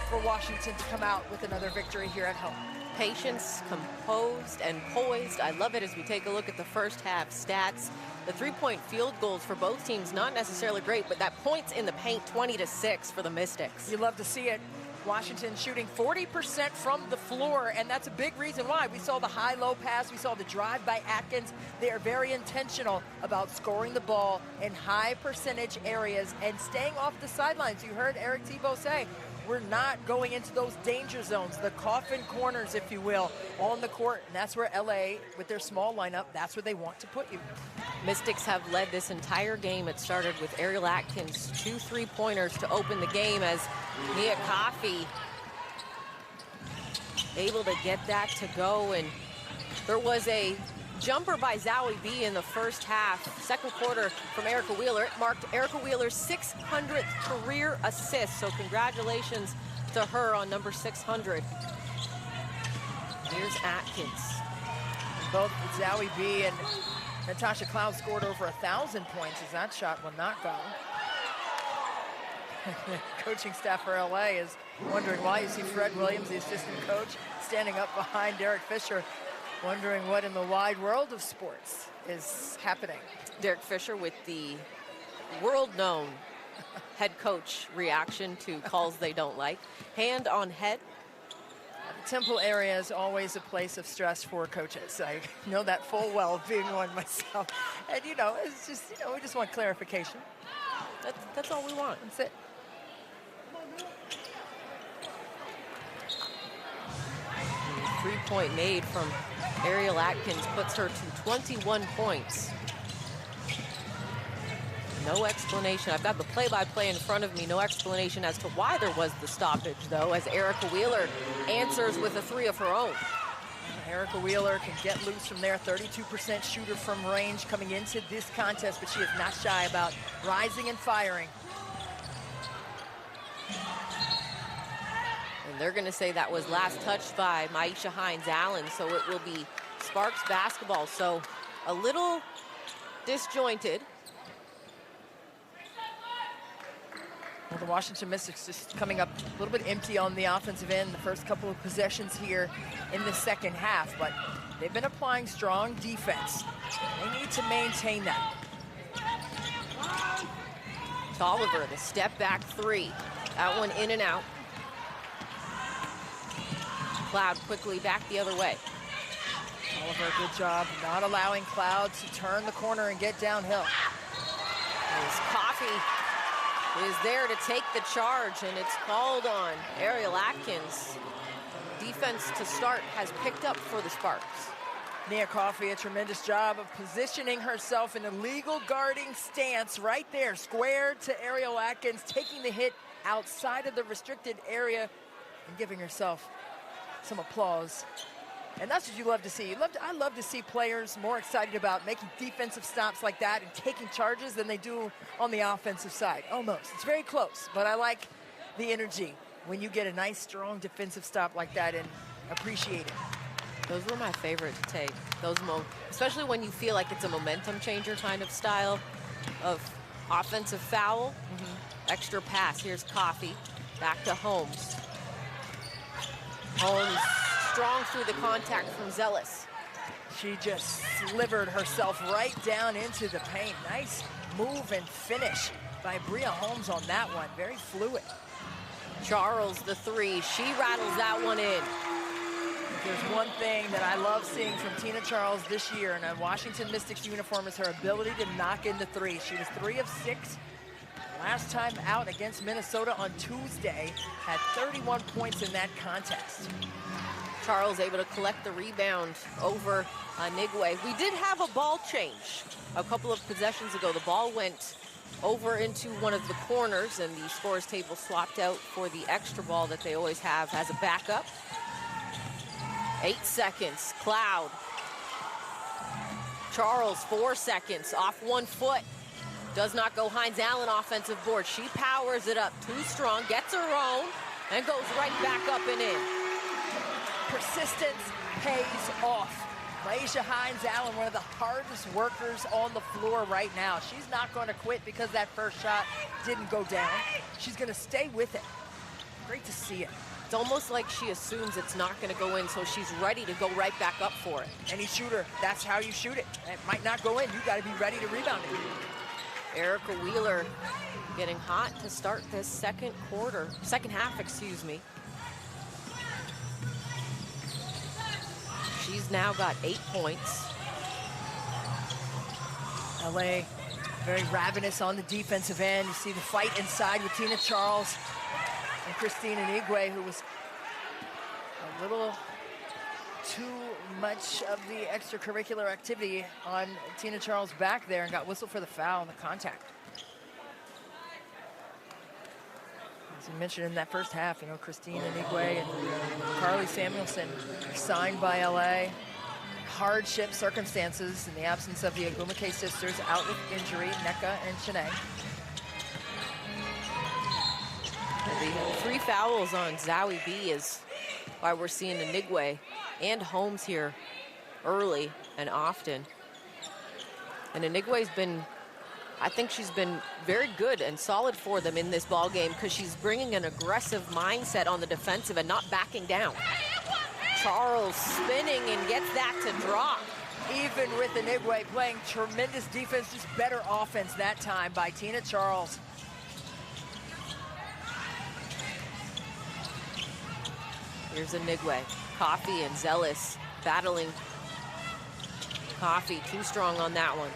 for Washington to come out with another victory here at home. Patience, composed, and poised. I love it as we take a look at the first half stats. The 3-point field goals for both teams, not necessarily great, but that points in the paint, 20-6 for the Mystics. You love to see it. Washington shooting 40% from the floor, and that's a big reason why. We saw the high-low pass, we saw the drive by Atkins. They are very intentional about scoring the ball in high percentage areas and staying off the sidelines. You heard Eric Thibault say, we're not going into those danger zones, the coffin corners, if you will, on the court. And that's where LA, with their small lineup, that's where they want to put you. Mystics have led this entire game. It started with Ariel Atkins, 2 3-pointers to open the game as Nia Coffey able to get that to go. And there was a jumper by Zowie B in the first half, second quarter from Erica Wheeler. It marked Erica Wheeler's 600th career assist, so congratulations to her on number 600. Here's Atkins. Both Zowie B and Natasha Cloud scored over 1,000 points as that shot will not go. Coaching staff for LA is wondering why. You see Fred Williams, the assistant coach, standing up behind Derek Fisher, wondering what in the wide world of sports is happening. Derek Fisher with the world-known head coach reaction to calls they don't like. Hand on head. The temple area is always a place of stress for coaches. I know that full well, being one myself. And, you know, it's just, you know, we just want clarification. That's all we want. That's it. Three-point made from Ariel Atkins puts her to 21 points. No explanation. I've got the play-by-play in front of me. No explanation as to why there was the stoppage, though, as Erica Wheeler answers with a 3 of her own. Erica Wheeler can get loose from there. 32% shooter from range coming into this contest, but she is not shy about rising and firing. And they're going to say that was last touched by Maisha Hines-Allen, so it will be Sparks basketball. So a little disjointed. Well, the Washington Mystics just coming up a little bit empty on the offensive end the first couple of possessions here in the second half, but they've been applying strong defense. They need to maintain that. Tolliver, the step back 3. That one in and out. Cloud quickly back the other way. Tolliver, good job not allowing Cloud to turn the corner and get downhill. As Coffey is there to take the charge, and it's called on Ariel Atkins. Defense to start has picked up for the Sparks. Nia Coffey, a tremendous job of positioning herself in a legal guarding stance right there, squared to Ariel Atkins, taking the hit outside of the restricted area and giving herself some applause. And that's what you love to see. I love to see players more excited about making defensive stops like that and taking charges than they do on the offensive side. Almost. It's very close, but I like the energy when you get a nice, strong defensive stop like that and appreciate it. Those were my favorite to take. Those especially when you feel like it's a momentum changer kind of style of offensive foul. Extra pass. Here's Coffey. Back to Holmes. Holmes strong through the contact from Zealous. She just slivered herself right down into the paint. Nice move and finish by Bria Holmes on that one. Very fluid. Charles, the 3. She rattles that one in. There's one thing that I love seeing from Tina Charles this year in a Washington Mystics uniform is her ability to knock in the 3. She was 3 of 6 last time out against Minnesota on Tuesday. Had 31 points in that contest. Charles able to collect the rebound over Nigwe. We did have a ball change a couple of possessions ago. The ball went over into one of the corners, and the scores table swapped out for the extra ball that they always have as a backup. 8 seconds, Cloud. Charles, 4 seconds, off 1 foot. Does not go Hines Allen offensive board. She powers it up, too strong, gets her own, and goes right back up and in. Persistence pays off. Maisha Hines Allen, one of the hardest workers on the floor right now. She's not going to quit because that first shot didn't go down. She's going to stay with it. Great to see it. It's almost like she assumes it's not going to go in, so she's ready to go right back up for it. Any shooter, that's how you shoot it. It might not go in. You got to be ready to rebound it. Erica Wheeler getting hot to start this second half, excuse me. She's now got 8 points. LA very ravenous on the defensive end. You see the fight inside with Tina Charles and Christine Inigwe, who was a little too much of the extracurricular activity on Tina Charles back there and got whistled for the foul and the contact. As I mentioned in that first half, you know, Christine Inigwe and Carly Samuelson signed by LA. Hardship circumstances in the absence of the Agumake sisters out with injury, Nneka and Shanae. The 3 fouls on Zowie B is why we're seeing Inigwe and Holmes here early and often. And Inigwe's been, I think she's been very good and solid for them in this ball game because she's bringing an aggressive mindset on the defensive and not backing down. Charles spinning and gets that to drop. Even with Inigwe playing tremendous defense, just better offense that time by Tina Charles. Here's Inigwe. Coffee and Zealous battling. Coffee too strong on that one.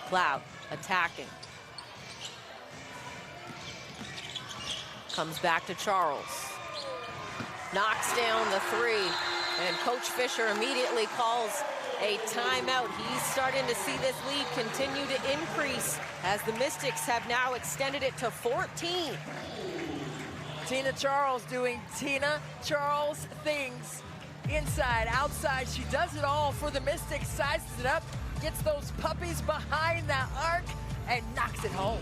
Cloud attacking. Comes back to Charles. Knocks down the 3, and Coach Fisher immediately calls a timeout. He's starting to see this lead continue to increase as the Mystics have now extended it to 14. Tina Charles doing Tina Charles things. Inside, outside, she does it all for the Mystics, sizes it up, gets those puppies behind the arc, and knocks it home.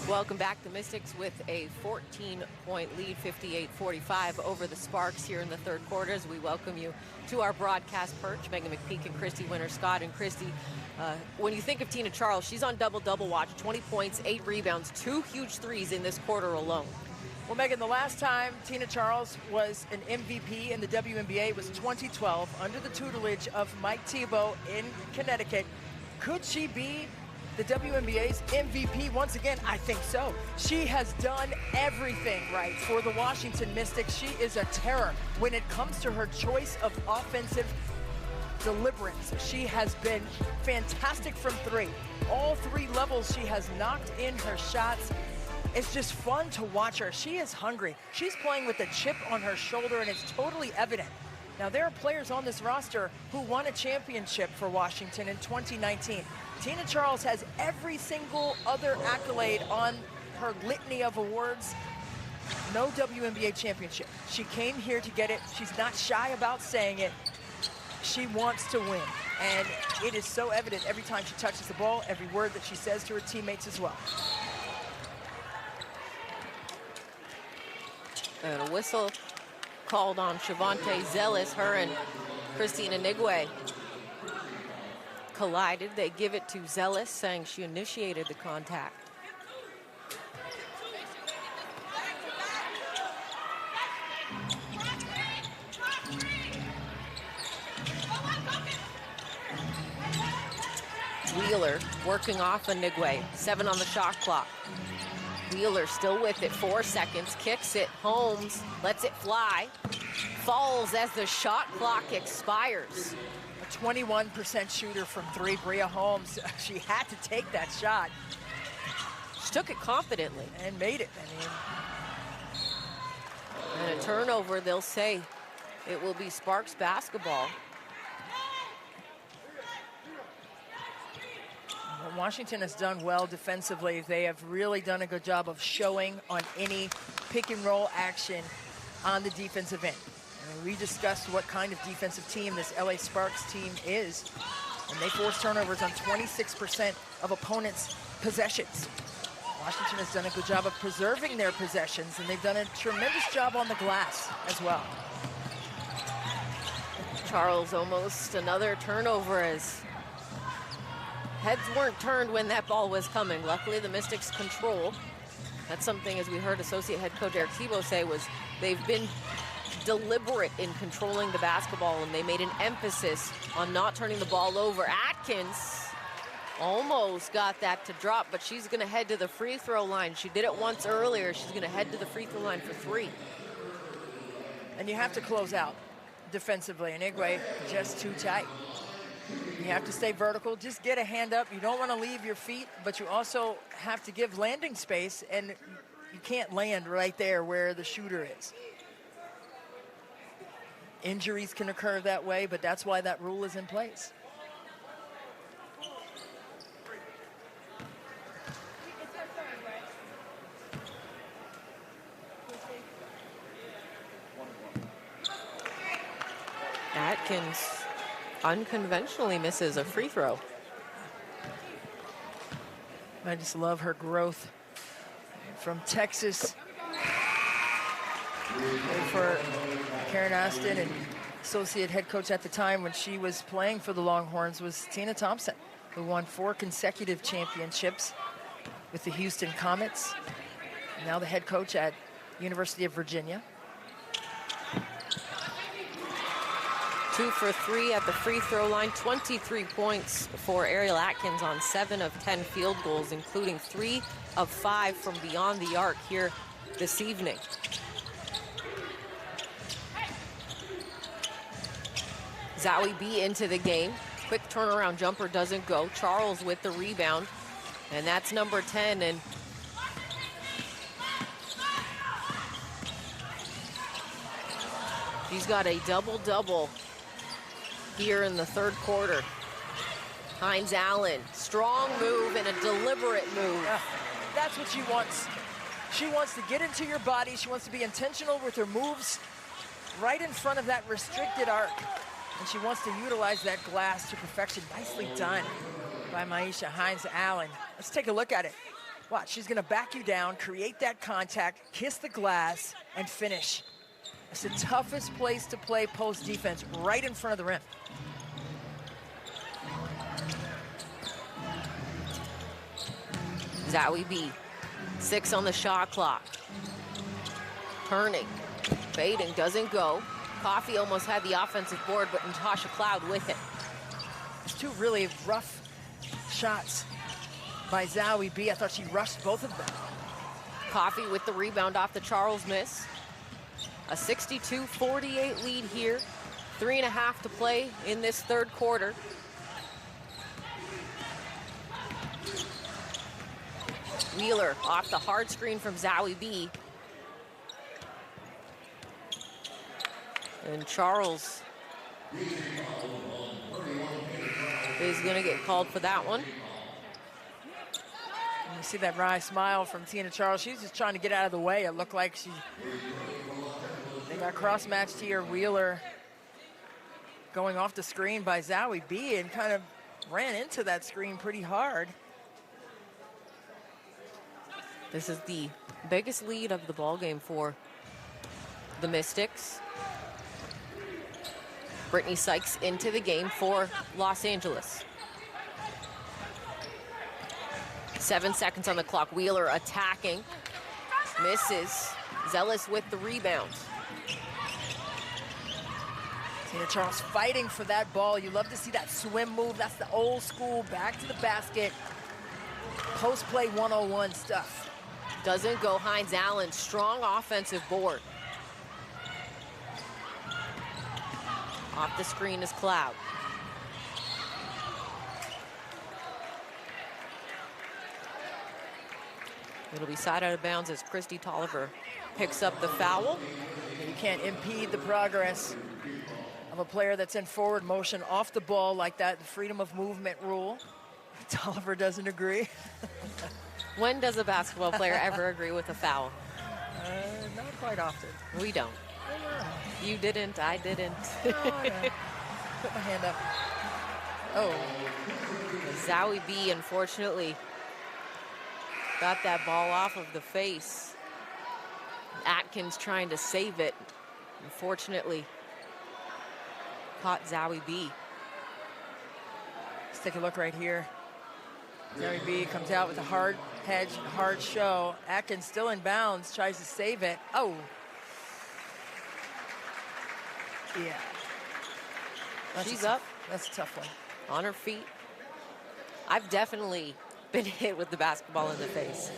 Welcome back. The Mystics with a 14-point lead, 58-45 over the Sparks here in the third quarter. As we welcome you to our broadcast perch, Megan McPeak and Christy Winter-Scott. And Christy, when you think of Tina Charles, she's on double-double watch, 20 points, 8 rebounds, 2 huge threes in this quarter alone. Well, Megan, the last time Tina Charles was an MVP in the WNBA was 2012 under the tutelage of Mike Tebow in Connecticut. Could she be the WNBA's MVP once again? I think so. She has done everything right for the Washington Mystics. She is a terror when it comes to her choice of offensive deliverance. She has been fantastic from 3. All 3 levels she has knocked in her shots. It's just fun to watch her. She is hungry. She's playing with a chip on her shoulder, and it's totally evident. Now, there are players on this roster who won a championship for Washington in 2019. Tina Charles has every single other accolade on her litany of awards. No WNBA championship. She came here to get it. She's not shy about saying it. She wants to win. And it is so evident every time she touches the ball, every word that she says to her teammates as well. And a whistle called on Shavonte Zealous. Her and Christine Inigwe collided. They give it to Zealous, saying she initiated the contact. Wheeler working off Inigwe. 7 on the shot clock. Wheeler still with it, 4 seconds, kicks it, Holmes, lets it fly, falls as the shot clock expires. A 21% shooter from 3, Bria Holmes. She had to take that shot. took it confidently. And made it. I mean, and a turnover, they'll say it will be Sparks basketball. What Washington has done well defensively. They have really done a good job of showing on any pick and roll action on the defensive end. And we discussed what kind of defensive team this LA Sparks team is. And they force turnovers on 26% of opponents' possessions. Washington has done a good job of preserving their possessions, and they've done a tremendous job on the glass as well. Charles almost another turnover as heads weren't turned when that ball was coming. Luckily, the Mystics control. That's something, as we heard associate head coach Eric Thibault say, was they've been deliberate in controlling the basketball, and they made an emphasis on not turning the ball over. Atkins almost got that to drop, but she's going to head to the free throw line. She did it once earlier. She's going to head to the free throw line for 3. And you have to close out defensively. And Igwe just too tight. You have to stay vertical. Just get a hand up. You don't want to leave your feet, but you also have to give landing space, and you can't land right there where the shooter is. Injuries can occur that way, but that's why that rule is in place. Atkins unconventionally misses a free throw. I just love her growth from Texas. For Karen Aston, and associate head coach at the time when she was playing for the Longhorns was Tina Thompson, who won 4 consecutive championships with the Houston Comets. Now the head coach at University of Virginia. 2 for 3 at the free throw line. 23 points for Ariel Atkins on 7 of 10 field goals, including 3 of 5 from beyond the arc here this evening. Zowie B into the game. Quick turnaround jumper doesn't go. Charles with the rebound, and that's number 10. And she's got a double-double here in the third quarter. Hines Allen, strong move and a deliberate move. That's what she wants. She wants to get into your body. She wants to be intentional with her moves right in front of that restricted arc. And she wants to utilize that glass to perfection. Nicely done by Maisha Hines Allen. Let's take a look at it. Watch, she's gonna back you down, create that contact, kiss the glass, and finish. It's the toughest place to play post defense, right in front of the rim. Zowie B, 6 on the shot clock. Turning, fading, doesn't go. Coffey almost had the offensive board, but Natasha Cloud with it. It's 2 really rough shots by Zowie B. I thought she rushed both of them. Coffey with the rebound off the Charles miss. A 62-48 lead here. 3.5 to play in this third quarter. Wheeler off the hard screen from Zowie B. And Charles is going to get called for that one. And you see that wry smile from Tina Charles. She's just trying to get out of the way. It looked like they got cross-matched here. Wheeler going off the screen by Zowie B and kind of ran into that screen pretty hard. This is the biggest lead of the ball game for the Mystics. Brittany Sykes into the game for Los Angeles. 7 seconds on the clock. Wheeler attacking. Misses. Zealous with the rebound. Tina Charles fighting for that ball. You love to see that swim move. That's the old school, back to the basket, post-play 101 stuff. Doesn't go. Hines Allen, strong offensive board. Off the screen is Cloud. It'll be side out of bounds as Christy Tolliver picks up the foul. You can't impede the progress of a player that's in forward motion off the ball like that, the freedom of movement rule. Tolliver doesn't agree. When does a basketball player ever agree with a foul? Not quite often. We don't. You didn't, I didn't. No. Put my hand up. Oh. Zowie B, unfortunately, got that ball off of the face. Atkins trying to save it. Unfortunately, caught Zowie B. Let's take a look right here. Zowie B comes out with a hard hedge, hard show. Atkins still in bounds, tries to save it. Oh. Yeah. She's up. That's a tough one. On her feet. I've definitely been hit with the basketball in the face.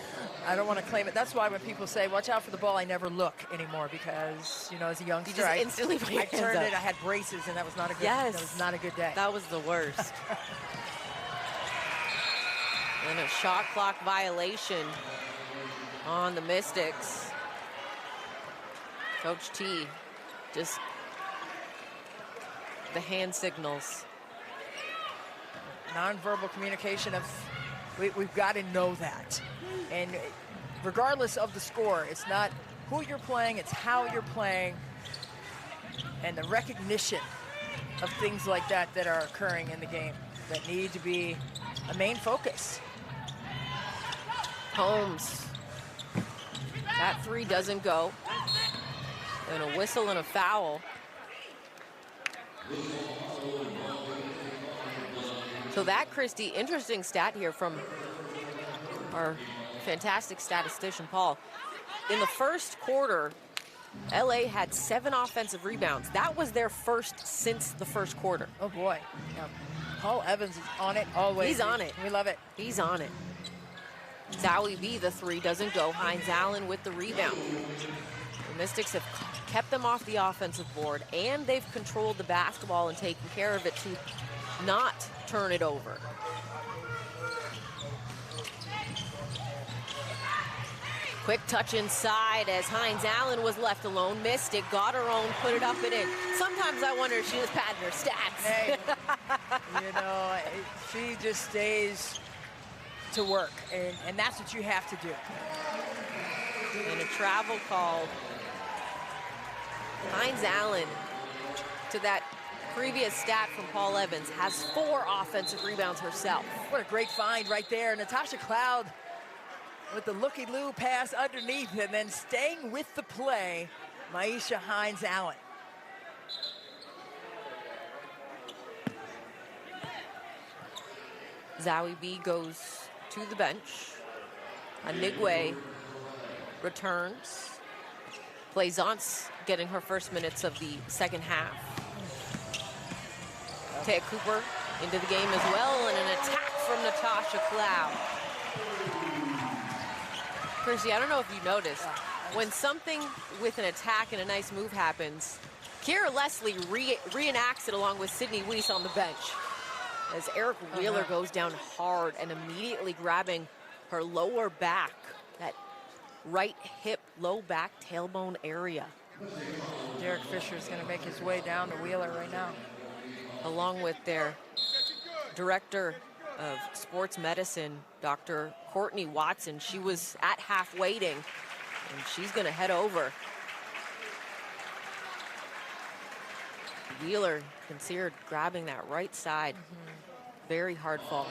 I don't want to claim it. That's why when people say, watch out for the ball, I never look anymore because, you know, as a youngster, You just instantly put your I hands turned up. it, I had braces, and that was not a good, Yes. that was not a good day. That was the worst. And a shot clock violation on the Mystics. Coach T, just the hand signals. Nonverbal communication of, we've got to know that. And regardless of the score, it's not who you're playing, it's how you're playing, and the recognition of things like that that are occurring in the game that need to be a main focus. Holmes. That three doesn't go. And a whistle and a foul. So that, Christy, interesting stat here from our fantastic statistician, Paul. In the first quarter, LA had 7 offensive rebounds. That was their first since the first quarter. Oh, boy. Yeah. Paul Evans is on it always. He's on it. We love it. He's on it. Zowie B, the three doesn't go. Hines Allen with the rebound. The Mystics have kept them off the offensive board, and they've controlled the basketball and taken care of it to not turn it over. Quick touch inside as Hines Allen was left alone. Missed it, got her own, put it up and in. Sometimes I wonder if she was padding her stats. Hey, you know, she just stays to work, and that's what you have to do. And a travel call. Hines Allen, to that previous stat from Paul Evans, has 4 offensive rebounds herself. What a great find right there. Natasha Cloud with the looky-loo pass underneath and then staying with the play, Maisha Hines Allen. Zowie B goes to the bench. Anigwe returns. Plaisance getting her first minutes of the second half. Taya Cooper into the game as well, and an attack from Natasha Cloud. Percy, I don't know if you noticed, when something with an attack and a nice move happens, Kira Leslie reenacts it along with Sydney Weiss on the bench. As Erica Wheeler goes down hard and immediately grabbing her lower back, that right hip, low back, tailbone area. Derek Fisher is going to make his way down to Wheeler right now. Along with their director of sports medicine, Dr. Courtney Watson. She was at half waiting, and she's going to head over. Wheeler considered grabbing that right side. Very hard fall.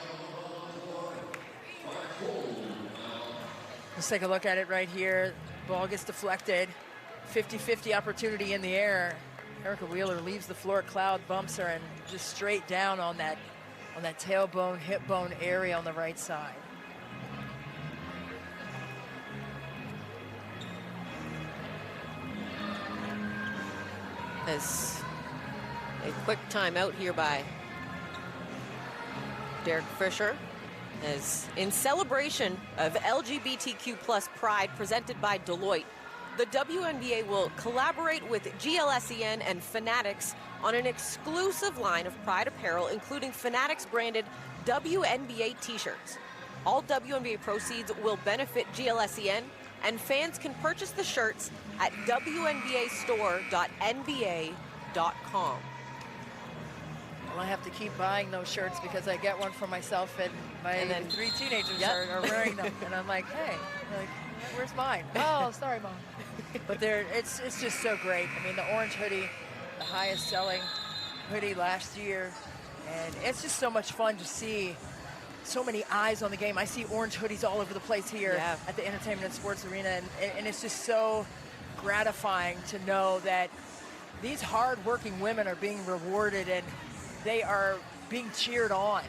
Let's take a look at it right here. Ball gets deflected. 50-50 opportunity in the air. Erica Wheeler leaves the floor. Cloud bumps her and just straight down on that tailbone, hip bone area on the right side. As a quick timeout here by Derek Fisher, as in celebration of LGBTQ+ pride presented by Deloitte, the WNBA will collaborate with GLSEN and Fanatics on an exclusive line of pride apparel, including Fanatics branded WNBA t-shirts. All WNBA proceeds will benefit GLSEN, and fans can purchase the shirts at WNBAstore.nba.com. Well, I have to keep buying those shirts because I get one for myself, and my 3 teenagers are wearing them. And I'm like, hey, where's mine? Oh, sorry, Mom. But it's just so great. I mean, the orange hoodie, the highest selling hoodie last year. And it's just so much fun to see so many eyes on the game. I see orange hoodies all over the place here at the Entertainment and Sports Arena. And it's just so gratifying to know that these hard-working women are being rewarded and they are being cheered on.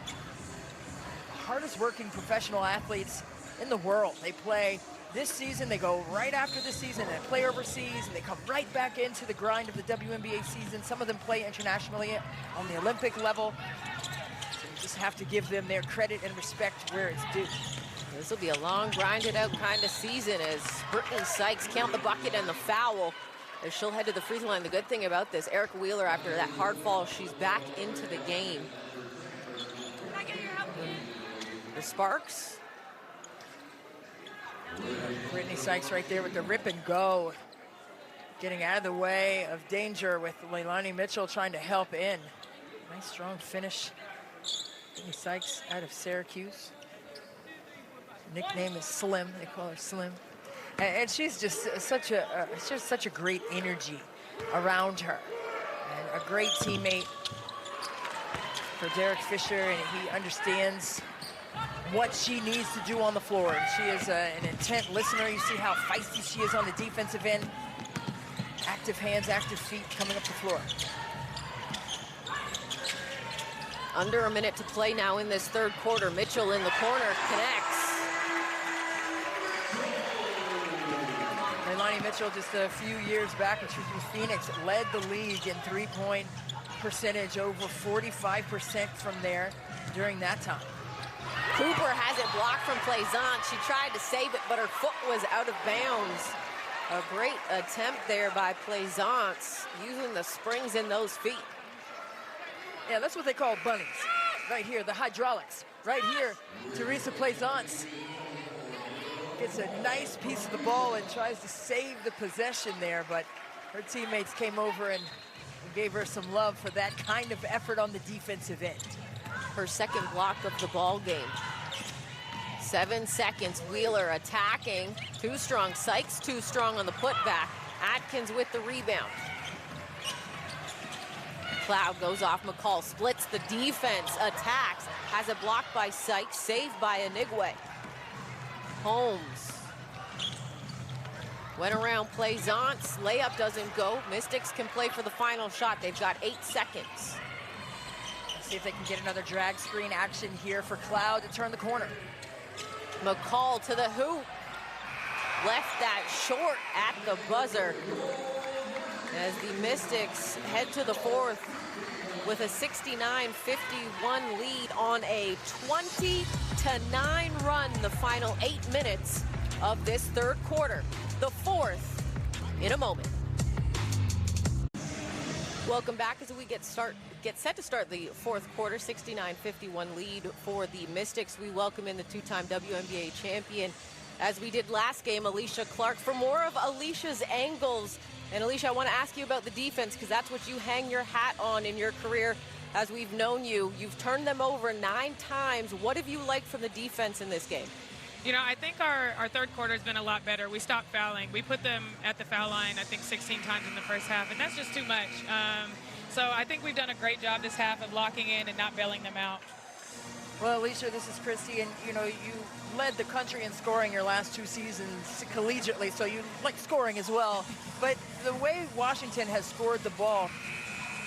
Hardest working professional athletes in the world. They play this season, they go right after this season and play overseas, and they come right back into the grind of the WNBA season. Some of them play internationally on the Olympic level. So you just have to give them their credit and respect where it's due. This will be a long, grinded out kind of season as Brittany Sykes count the bucket and the foul as she'll head to the free throw line. The good thing about this, Erica Wheeler, after that hard fall, she's back into the game. The Sparks. Brittany Sykes right there with the rip and go. Getting out of the way of danger with Leilani Mitchell trying to help in. Nice strong finish. Brittany Sykes out of Syracuse. Nickname is Slim, they call her Slim. And she's just such a great energy around her. And a great teammate for Derek Fisher, and he understands what she needs to do on the floor. And she is an intent listener. You see how feisty she is on the defensive end. Active hands, active feet coming up the floor. Under a minute to play now in this third quarter. Mitchell in the corner connects. Leilani Mitchell, just a few years back when she was with Phoenix, led the league in three-point percentage, over 45% from there during that time. Cooper has it blocked from Plaisance. She tried to save it, but her foot was out of bounds. A great attempt there by Plaisance, using the springs in those feet. Yeah, that's what they call bunnies. Right here, the hydraulics. Right here, Teresa Plaisance gets a nice piece of the ball and tries to save the possession there, but her teammates came over and gave her some love for that kind of effort on the defensive end. Her second block of the ball game. 7 seconds, Wheeler attacking. Too strong, Sykes too strong on the putback. Atkins with the rebound. Cloud goes off McCall, splits the defense, attacks, has it blocked by Sykes, saved by Anigwe. Holmes went around Plaisance, layup doesn't go. Mystics can play for the final shot. They've got 8 seconds. Let's see if they can get another drag screen action here for Cloud to turn the corner. McCall to the hoop. Left that short at the buzzer. As the Mystics head to the fourth with a 69-51 lead on a 20-9 run the final 8 minutes of this third quarter. The fourth in a moment. Welcome back as we get set to start the fourth quarter. 69-51 lead for the Mystics. We welcome in the two-time WNBA champion, as we did last game, Alicia Clark, for more of Alicia's angles. And Alicia, I want to ask you about the defense, because that's what you hang your hat on in your career. As we've known you, you've turned them over 9 times. What have you liked from the defense in this game? You know, I think our third quarter has been a lot better. We stopped fouling. We put them at the foul line, I think, 16 times in the first half, and that's just too much. So I think we've done a great job this half of locking in and not bailing them out. Well, Alicia, this is Christy, and you know, you led the country in scoring your last 2 seasons collegiately, so you like scoring as well. But the way Washington has scored the ball,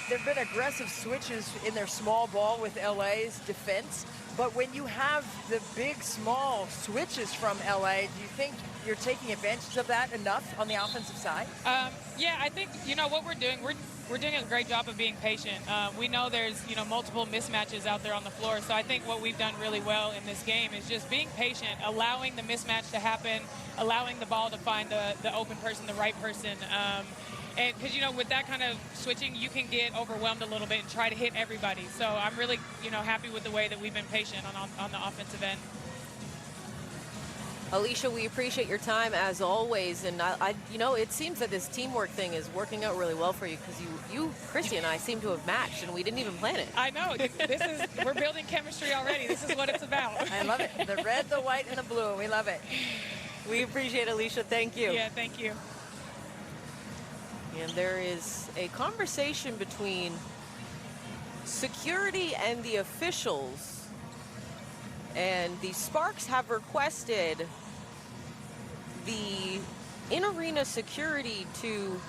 there have been aggressive switches in their small ball with LA's defense. But when you have the big, small switches from LA, do you think you're taking advantage of that enough on the offensive side? Yeah, I think, you know, what we're doing, we're doing a great job of being patient. We know there's, you know, multiple mismatches out there on the floor. So I think what we've done really well in this game is just being patient, allowing the mismatch to happen, allowing the ball to find the open person, the right person. And because, you know, with that kind of switching, you can get overwhelmed a little bit and try to hit everybody. So I'm really, you know, happy with the way that we've been patient on the offensive end. Alicia, we appreciate your time as always, and you know, it seems that this teamwork thing is working out really well for you because you, Christy, and I seem to have matched, and we didn't even plan it. I know. We're building chemistry already. This is what it's about. I love it. The red, the white, and the blue. We love it. We appreciate it, Alicia. Thank you. Yeah, thank you. And there is a conversation between security and the officials. And the Sparks have requested the in-arena security to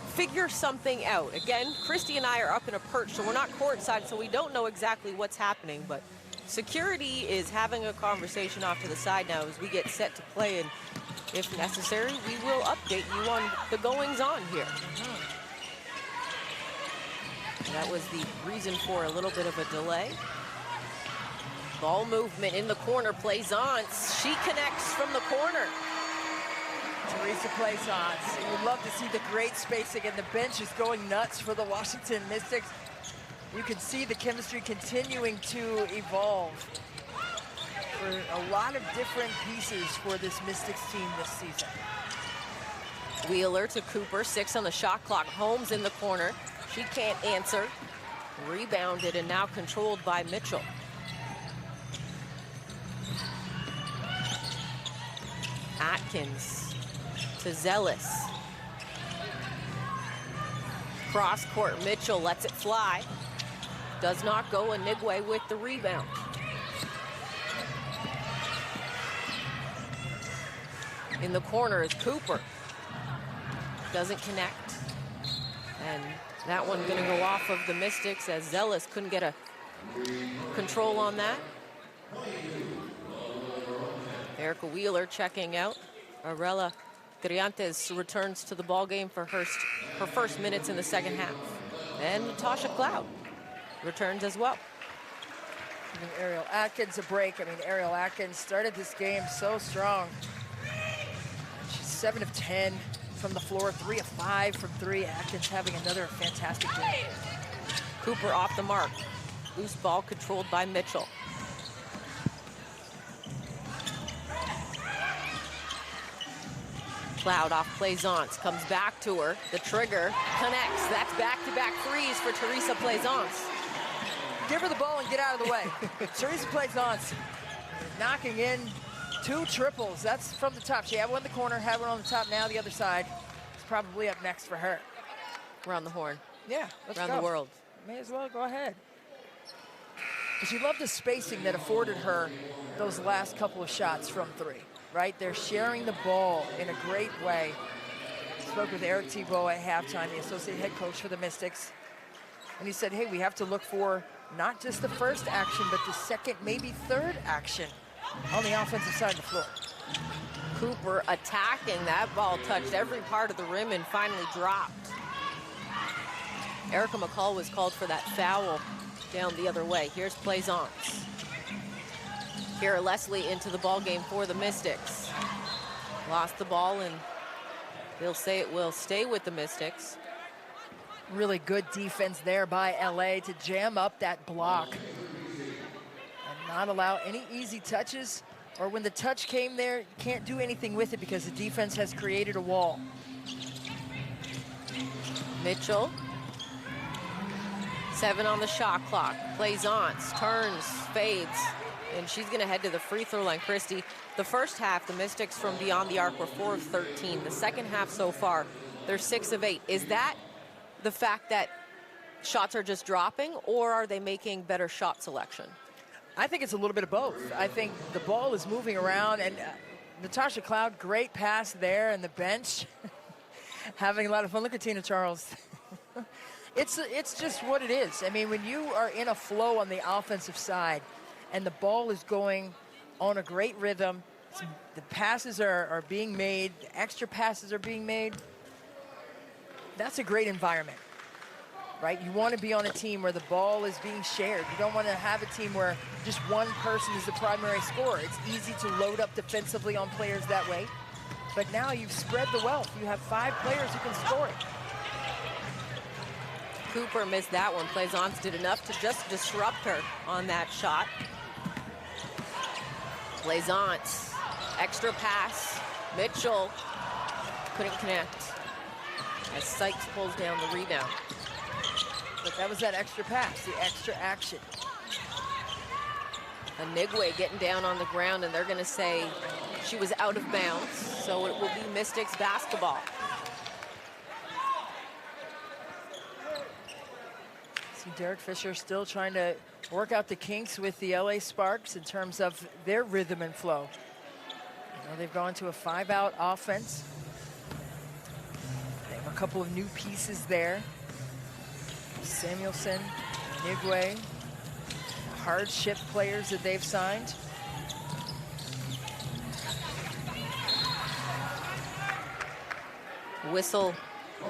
figure something out. Again, Christy and I are up in a perch, so we're not courtside, so we don't know exactly what's happening. But security is having a conversation off to the side now as we get set to play. And if necessary, we will update you on the goings-on here. That was the reason for a little bit of a delay. Ball movement in the corner, Plaisance. She connects from the corner. Teresa Plaisance. You would love to see the great spacing, and the bench is going nuts for the Washington Mystics. You can see the chemistry continuing to evolve for a lot of different pieces for this Mystics team this season. Wheeler to Cooper, 6 on the shot clock. Holmes in the corner. She can't answer. Rebounded and now controlled by Mitchell. Atkins to Zealous. Cross court, Mitchell lets it fly. Does not go, Inigwe with the rebound. In the corner is Cooper. Doesn't connect. And that one gonna go off of the Mystics as Zealous couldn't get a control on that. Erica Wheeler checking out. Arella Griantes returns to the ball game for her first minutes in the second half. And Natasha Cloud returns as well. Giving Ariel Atkins a break. I mean, Ariel Atkins started this game so strong. She's 7 of 10 from the floor, 3 of 5 from 3. Atkins having another fantastic game. Cooper off the mark. Loose ball controlled by Mitchell. Cloud off Plaisance, comes back to her. The trigger connects. That's back-to-back threes for Teresa Plaisance. Give her the ball and get out of the way. Teresa Plaisance knocking in 2 triples. That's from the top. She had one in the corner, had one on the top. Now the other side is probably up next for her. Around the horn. Yeah, let's around go. The world. May as well go ahead. She loved the spacing that afforded her those last couple of shots from 3. Right? They're sharing the ball in a great way. Spoke with Eric Thibault at halftime, the associate head coach for the Mystics. And he said, hey, we have to look for not just the first action, but the second, maybe third action on the offensive side of the floor. Cooper attacking. That ball touched every part of the rim and finally dropped. Erica McCall was called for that foul down the other way. Here's Plaisance. Kira Leslie into the ball game for the Mystics. Lost the ball, and they'll say it will stay with the Mystics. Really good defense there by LA to jam up that block and not allow any easy touches, or when the touch came there, you can't do anything with it because the defense has created a wall. Mitchell. 7 on the shot clock. Plaisance turns, fades. And she's going to head to the free throw line, Christy. The first half, the Mystics from beyond the arc were 4 of 13. The second half so far, they're 6 of 8. Is that the fact that shots are just dropping, or are they making better shot selection? I think it's a little bit of both. I think the ball is moving around, and Natasha Cloud, great pass there, and the bench having a lot of fun. Look at Tina Charles. It's just what it is. I mean, when you are in a flow on the offensive side, and the ball is going on a great rhythm, the passes are being made, extra passes are being made. That's a great environment, right? You want to be on a team where the ball is being shared. You don't want to have a team where just one person is the primary scorer. It's easy to load up defensively on players that way. But now you've spread the wealth. You have 5 players who can score it. Cooper missed that one. Plaisance did enough to just disrupt her on that shot. Plaisance, extra pass. Mitchell couldn't connect as Sykes pulls down the rebound. But that was that extra pass, the extra action. Anigwe getting down on the ground, and they're going to say she was out of bounds, so it will be Mystics basketball. See Derek Fisher still trying to work out the kinks with the LA Sparks in terms of their rhythm and flow. You know, they've gone to a 5-out offense. They have a couple of new pieces there. Samuelson, Nigwe, hardship players that they've signed. Whistle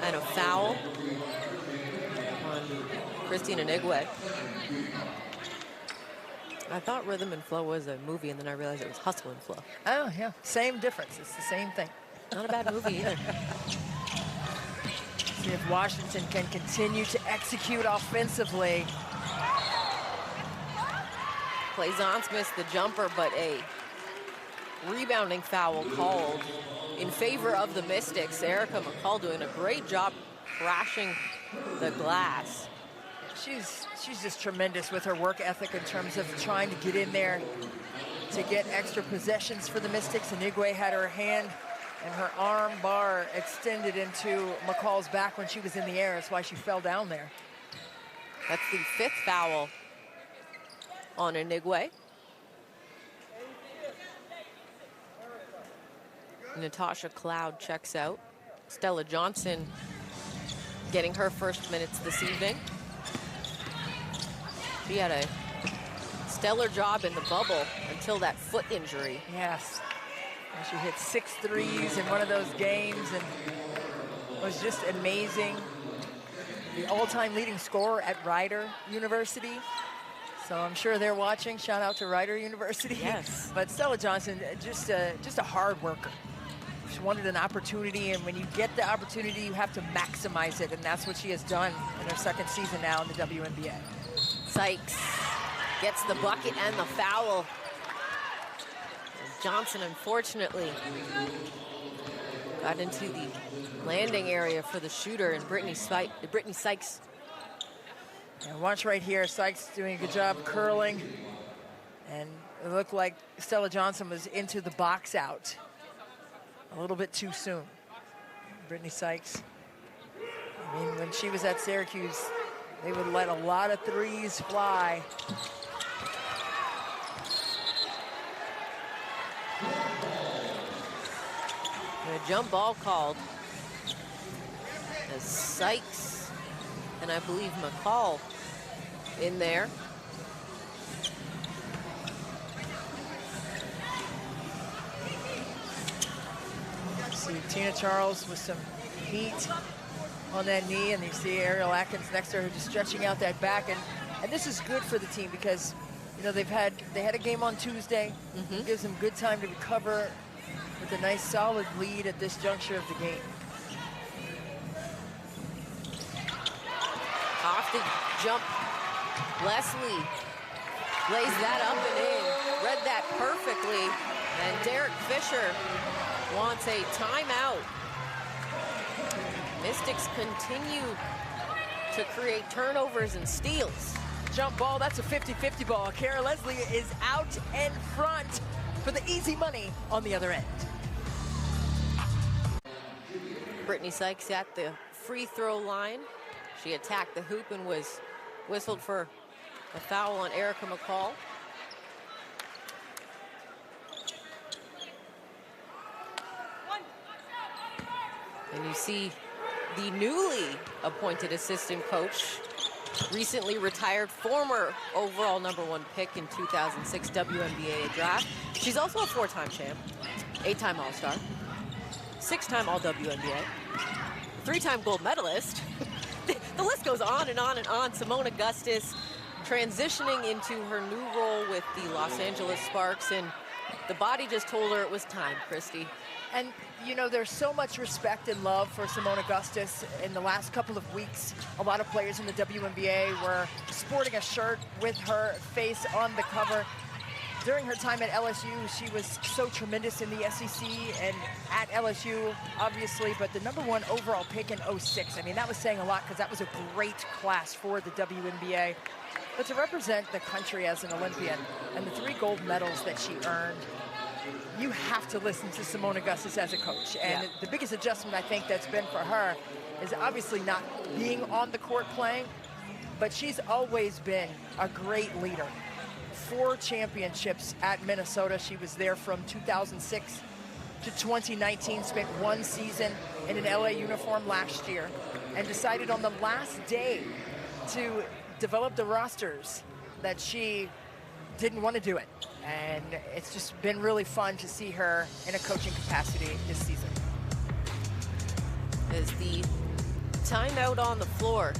and a foul on Christina Nigwe. I thought Rhythm and Flow was a movie, and then I realized it was Hustle and Flow. Oh, yeah, same difference. It's the same thing. Not a bad movie either. See if Washington can continue to execute offensively. Plaisance missed the jumper, but a rebounding foul called in favor of the Mystics. Erica McCall doing a great job crashing the glass. She's just tremendous with her work ethic in terms of trying to get in there to get extra possessions for the Mystics. Anigwe had her hand and her arm bar extended into McCall's back when she was in the air. That's why she fell down there. That's the 5th foul on Anigwe. Natasha Cloud checks out. Stella Johnson getting her first minutes this evening. She had a stellar job in the bubble until that foot injury. Yes. And she hit 6 threes in one of those games and was just amazing. The all-time leading scorer at Rider University. So I'm sure they're watching. Shout out to Rider University. Yes. But Stella Johnson, just a hard worker. She wanted an opportunity, and when you get the opportunity, you have to maximize it, and that's what she has done in her 2nd season now in the WNBA. Sykes gets the bucket and the foul. Johnson, unfortunately, got into the landing area for the shooter, and Brittany Sykes. And watch right here, Sykes doing a good job curling, and it looked like Stella Johnson was into the box out a little bit too soon. Brittany Sykes, I mean, when she was at Syracuse, they would let a lot of threes fly. A jump ball called as Sykes and I believe McCall in there. See Tina Charles with some heat on that knee, and you see Ariel Atkins next to her just stretching out that back, and this is good for the team because, you know, they had a game on Tuesday. It gives them good time to recover with a nice solid lead at this juncture of the game. Off the jump, Leslie lays that up and in, read that perfectly, and Derek Fisher wants a timeout. Mystics continue to create turnovers and steals. Jump ball, that's a 50-50 ball. Kara Leslie is out in front for the easy money on the other end. Brittany Sykes at the free throw line. She attacked the hoop and was whistled for a foul on Erica McCall. And you see the newly appointed assistant coach, recently retired former overall #1 pick in 2006 WNBA draft. She's also a 4-time champ, 8-time All-Star, 6-time All-WNBA, 3-time gold medalist. The list goes on and on and on. Simone Augustus transitioning into her new role with the Los Angeles Sparks, and the body just told her it was time, Christy. And, you know, there's so much respect and love for Simone Augustus. In the last couple of weeks, a lot of players in the WNBA were sporting a shirt with her face on the cover. during her time at LSU, she was so tremendous in the SEC and at LSU, obviously, but the #1 overall pick in '06. I mean, that was saying a lot because that was a great class for the WNBA. But to represent the country as an Olympian and the 3 gold medals that she earned, you have to listen to Simone Augustus as a coach. And the biggest adjustment I think that's been for her is obviously not being on the court playing, but she's always been a great leader. 4 championships at Minnesota. She was there from 2006 to 2019, spent 1 season in an LA uniform last year, and decided on the last day to develop the rosters that she didn't want to do it. And it's just been really fun to see her in a coaching capacity this season. As the timeout on the floor,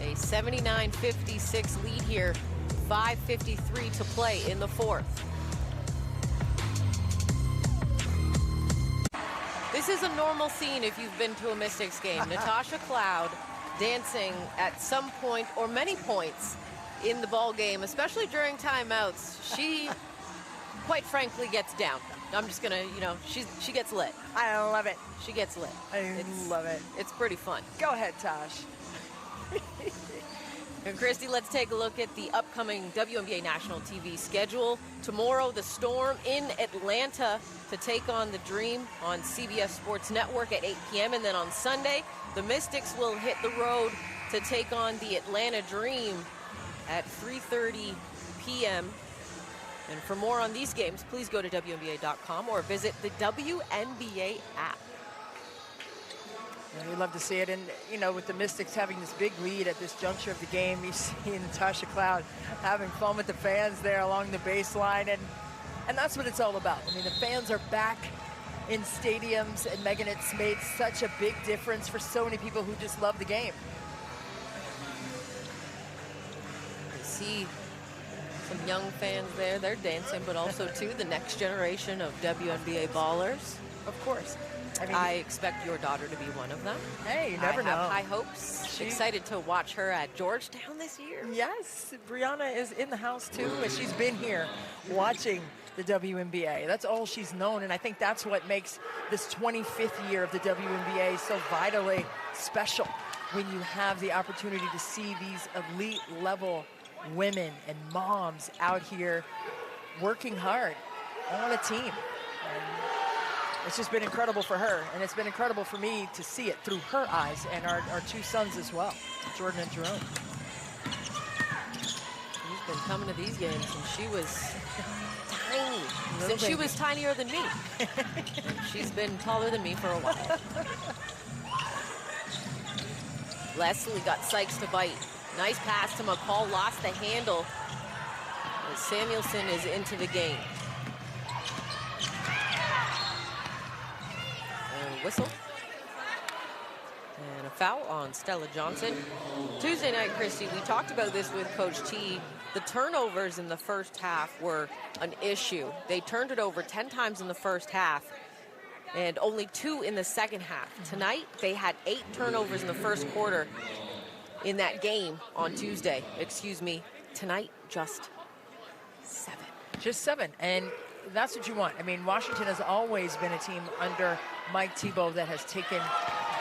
a 79-56 lead here, 5:53 to play in the 4th. This is a normal scene if you've been to a Mystics game. Natasha Cloud dancing at some point or many points in the ball game, especially during timeouts. She, quite frankly, gets down. I'm just gonna, you know, she gets lit. I love it. She gets lit. I love it. It's pretty fun. Go ahead, Tosh. And Christy, let's take a look at the upcoming WNBA national TV schedule. Tomorrow, the Storm in Atlanta to take on the Dream on CBS Sports Network at 8 p.m. And then on Sunday, the Mystics will hit the road to take on the Atlanta Dream at 3:30 p.m. And for more on these games, please go to WNBA.com or visit the WNBA app. And we love to see it. And, you know, with the Mystics having this big lead at this juncture of the game, you see Natasha Cloud having fun with the fans there along the baseline. And that's what it's all about. I mean, the fans are back in stadiums, and Megan, it's made such a big difference for so many people who just love the game. I see some young fans there. They're dancing, but also, too, the next generation of WNBA ballers. Of course. I mean, I expect your daughter to be one of them. Hey, you never know. I have high hopes. She's excited to watch her at Georgetown this year. Yes, Brianna is in the house too, and she's been here watching the WNBA. That's all she's known, and I think that's what makes this 25th year of the WNBA so vitally special, when you have the opportunity to see these elite level women and moms out here working hard on a team. It's just been incredible for her, and it's been incredible for me to see it through her eyes and our 2 sons as well, Jordan and Jerome. She's been coming to these games since she was tiny. Since she was tinier than me. She's been taller than me for a while. Leslie got Sykes to bite. Nice pass to McCall, lost the handle. As Samuelson is into the game. Whistle. And a foul on Stella Johnson. Tuesday night, Christy, we talked about this with Coach T. The turnovers in the first half were an issue. They turned it over 10 times in the first half and only 2 in the second half. Tonight, they had 8 turnovers in the first quarter in that game on Tuesday. Excuse me. Tonight, just 7. Just 7. And that's what you want. I mean, Washington has always been a team under Mike Thibault that has taken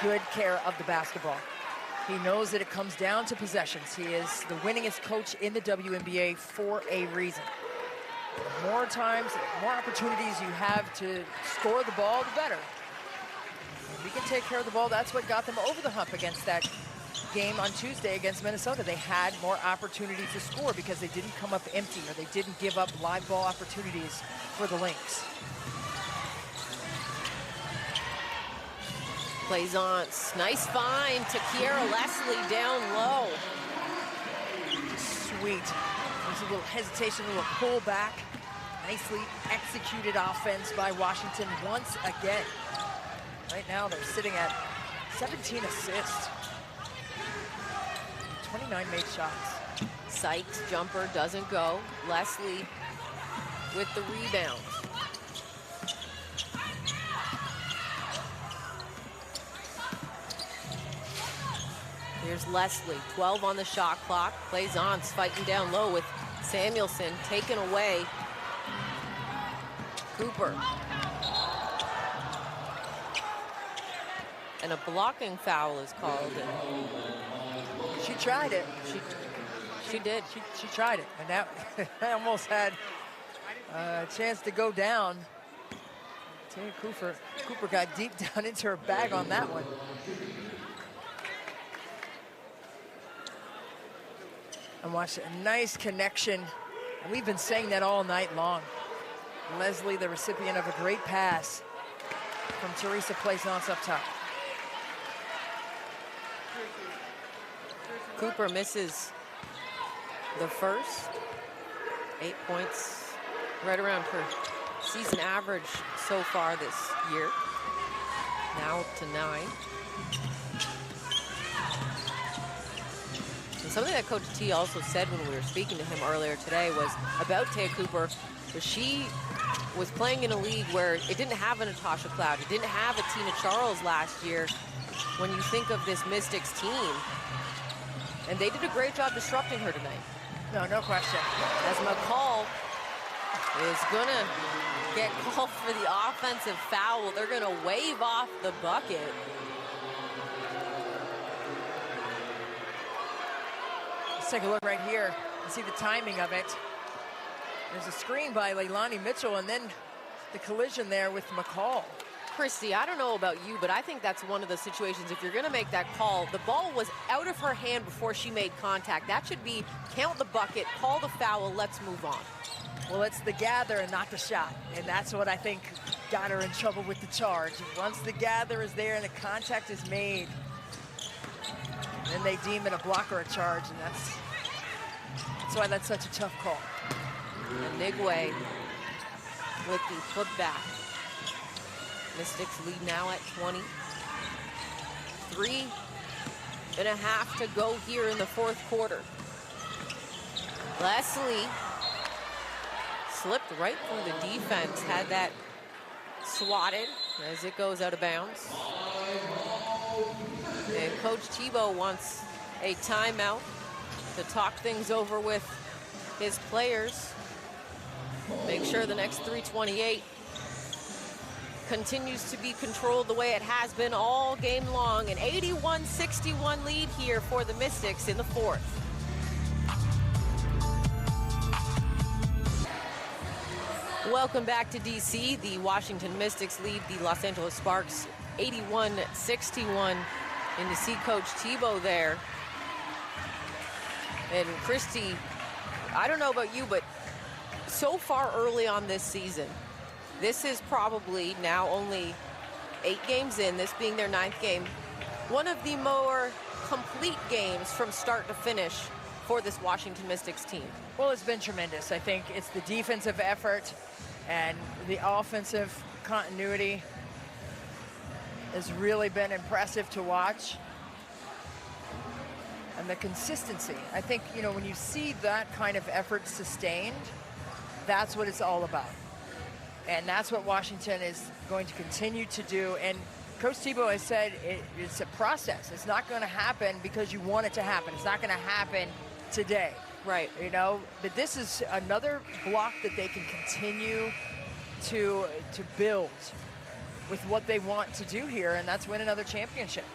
good care of the basketball. He knows that it comes down to possessions. He is the winningest coach in the WNBA for a reason. The more times, the more opportunities you have to score the ball, the better. If we can take care of the ball, that's what got them over the hump against that game on Tuesday against Minnesota. They had more opportunities to score because they didn't come up empty, or they didn't give up live ball opportunities for the Lynx. Plaisance, nice find to Kiera Leslie down low. Sweet. There's a little hesitation, a little pullback. Nicely executed offense by Washington once again. Right now they're sitting at 17 assists. 29 made shots. Sykes jumper doesn't go. Leslie with the rebound. Here's Leslie, 12 on the shot clock. Plaisance fighting down low with Samuelson taken away Cooper. And a blocking foul is called. And she tried it. She did. She tried it, and that almost had a chance to go down. Tia Cooper got deep down into her bag on that one. And watch a nice connection. And we've been saying that all night long. Leslie, the recipient of a great pass from Teresa Plaisance up top. Cooper misses the first. 8 points, right around her season average so far this year. Now up to 9. And something that Coach T also said when we were speaking to him earlier today was about Tia Cooper, was she was playing in a league where it didn't have a Natasha Cloud, it didn't have a Tina Charles last year. When you think of this Mystics team, and they did a great job disrupting her tonight. No question. As McCall is gonna get called for the offensive foul, they're gonna wave off the bucket. Let's take a look right here and see the timing of it. There's a screen by Leilani Mitchell, and then the collision there with McCall. Christy, I don't know about you, but I think that's one of the situations, if you're going to make that call, the ball was out of her hand before she made contact. That should be count the bucket, call the foul, let's move on. Well, it's the gather and not the shot, and that's what I think got her in trouble with the charge. Once the gather is there and the contact is made, then they deem it a block or a charge, and that's why that's such a tough call. And Nigwe with the putback. Mystics lead now at 20. 3.5 to go here in the fourth quarter. Leslie slipped right through the defense, had that swatted as it goes out of bounds. And Coach Tebow wants a timeout to talk things over with his players. Make sure the next 3:28 continues to be controlled the way it has been all game long. An 81-61 lead here for the Mystics in the fourth. Welcome back to DC. The Washington Mystics lead the Los Angeles Sparks 81-61. And to see Coach Tebow there. And Christy, I don't know about you, but so far early on this season, this is probably now only 8 games in, this being their 9th game, one of the more complete games from start to finish for this Washington Mystics team. Well, it's been tremendous. I think it's the defensive effort and the offensive continuity has really been impressive to watch. And the consistency. I think, you know, when you see that kind of effort sustained, that's what it's all about. And that's what Washington is going to continue to do. And Coach Tebow has said it's a process. It's not going to happen because you want it to happen. It's not going to happen today. Right. You know, but this is another block that they can continue to build with what they want to do here, and that's win another championship.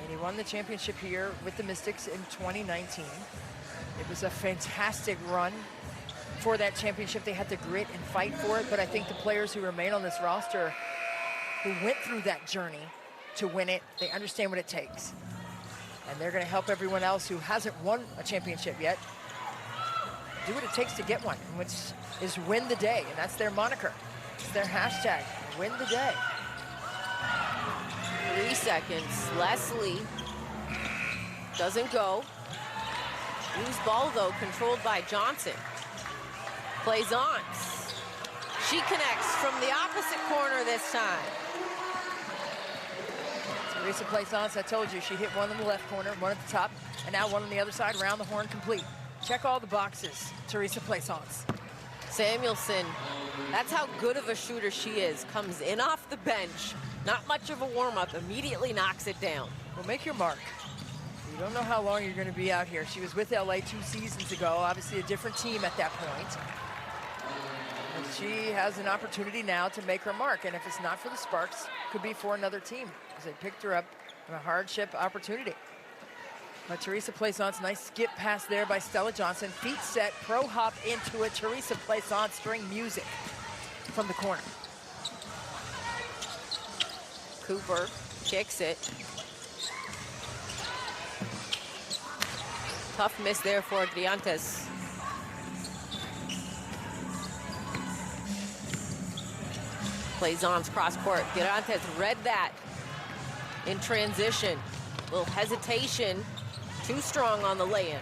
And he won the championship here with the Mystics in 2019. It was a fantastic run for that championship. They had to grit and fight for it, but I think the players who remain on this roster who went through that journey to win it, they understand what it takes. And they're going to help everyone else who hasn't won a championship yet do what it takes to get one, which is win the day, and that's their moniker. It's their hashtag, win the day. 3 seconds. Leslie doesn't go. Loose ball, though, controlled by Johnson. Plaisance. She connects from the opposite corner this time. Teresa Plaisance, I told you, she hit one in the left corner, one at the top, and now one on the other side, around the horn, complete. Check all the boxes, Teresa Plaisance. Samuelson, that's how good of a shooter she is. Comes in off the bench, not much of a warm-up, immediately knocks it down. Well, make your mark. You don't know how long you're going to be out here. She was with LA 2 seasons ago, obviously a different team at that point. And she has an opportunity now to make her mark. And if it's not for the Sparks, it could be for another team, because they picked her up in a hardship opportunity. But Teresa Plaisance, nice skip pass there by Stella Johnson. Feet set, pro hop into it. Teresa Plaisance, string music from the corner. Cooper kicks it. Tough miss there for Giantes. Plaisance cross court. Giantes read that in transition. Little hesitation. Too strong on the lay-in.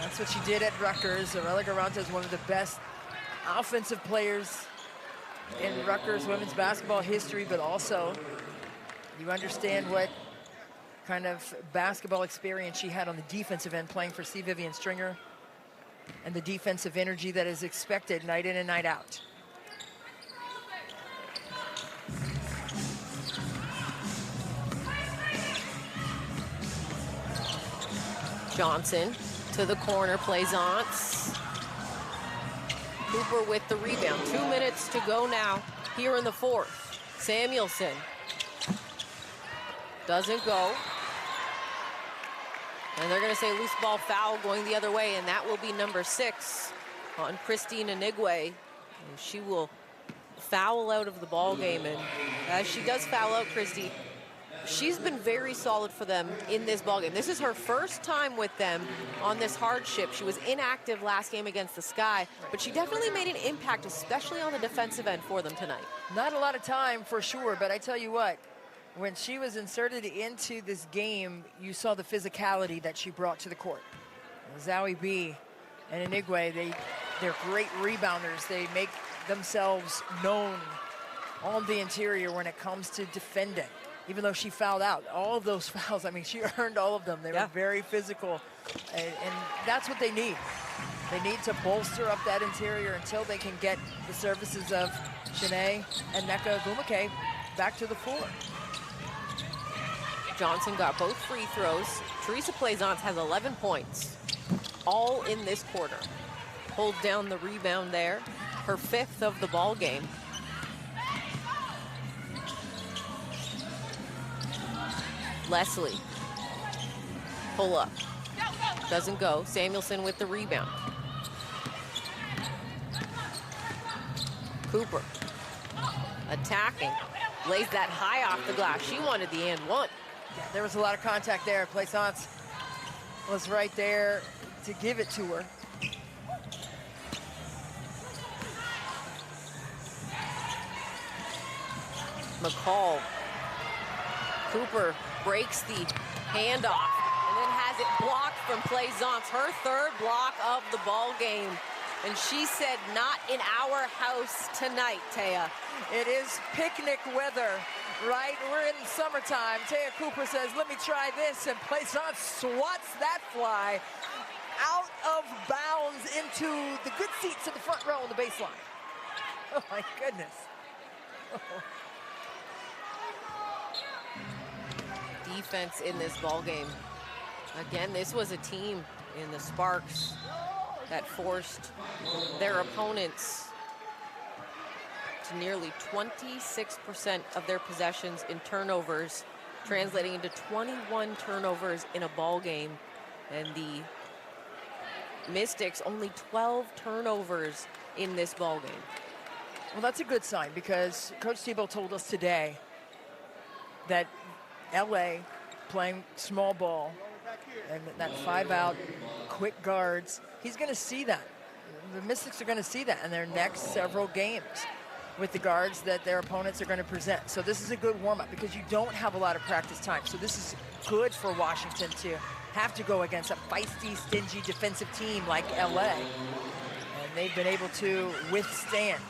That's what she did at Rutgers. Aurelia Giantes, one of the best offensive players in Rutgers women's basketball history, but also you understand what kind of basketball experience she had on the defensive end playing for C. Vivian Stringer, and the defensive energy that is expected night in and night out. Johnson to the corner, Plaisance. Cooper with the rebound. 2 minutes to go now here in the fourth. Samuelson doesn't go. And they're going to say loose ball foul going the other way, and that will be number 6 on Christine Inigwe. And she will foul out of the ball game. And as she does foul out, Christy, she's been very solid for them in this ballgame. This is her first time with them on this hardship. She was inactive last game against the Sky, but she definitely made an impact, especially on the defensive end for them tonight. Not a lot of time for sure, but I tell you what, when she was inserted into this game, you saw the physicality that she brought to the court. Zowie B and Inigwe, they're great rebounders. They make themselves known on the interior when it comes to defending. Even though she fouled out, all of those fouls, I mean, she earned all of them. They were very physical, and that's what they need. They need to bolster up that interior until they can get the services of Shanae and Nneka Ogwumike back to the floor. Johnson got both free throws. Teresa Plaisance has 11 points, all in this quarter. Holds down the rebound there, her 5th of the ball game. Leslie, pull up, doesn't go. Samuelson with the rebound. Cooper, attacking, lays that high off the glass. She wanted the and one. Yeah, there was a lot of contact there. Plaisance was right there to give it to her. McCall, Cooper breaks the handoff and then has it blocked from Plaisance, her 3rd block of the ball game. And she said, not in our house tonight, Taya. It is picnic weather, right? We're in summertime. Taya Cooper says, let me try this, and Plaisance swats that fly out of bounds into the good seats in the front row on the baseline. Oh my goodness. Defense in this ball game. Again, this was a team in the Sparks that forced their opponents to nearly 26% of their possessions in turnovers, translating into 21 turnovers in a ball game. And the Mystics only 12 turnovers in this ball game. Well, that's a good sign, because Coach Thibault told us today that LA playing small ball and that 5-out quick guards, he's going to see that. The Mystics are going to see that in their next several games with the guards that their opponents are going to present. So this is a good warm-up, because you don't have a lot of practice time. So this is good for Washington to have to go against a feisty, stingy defensive team like LA. And they've been able to withstand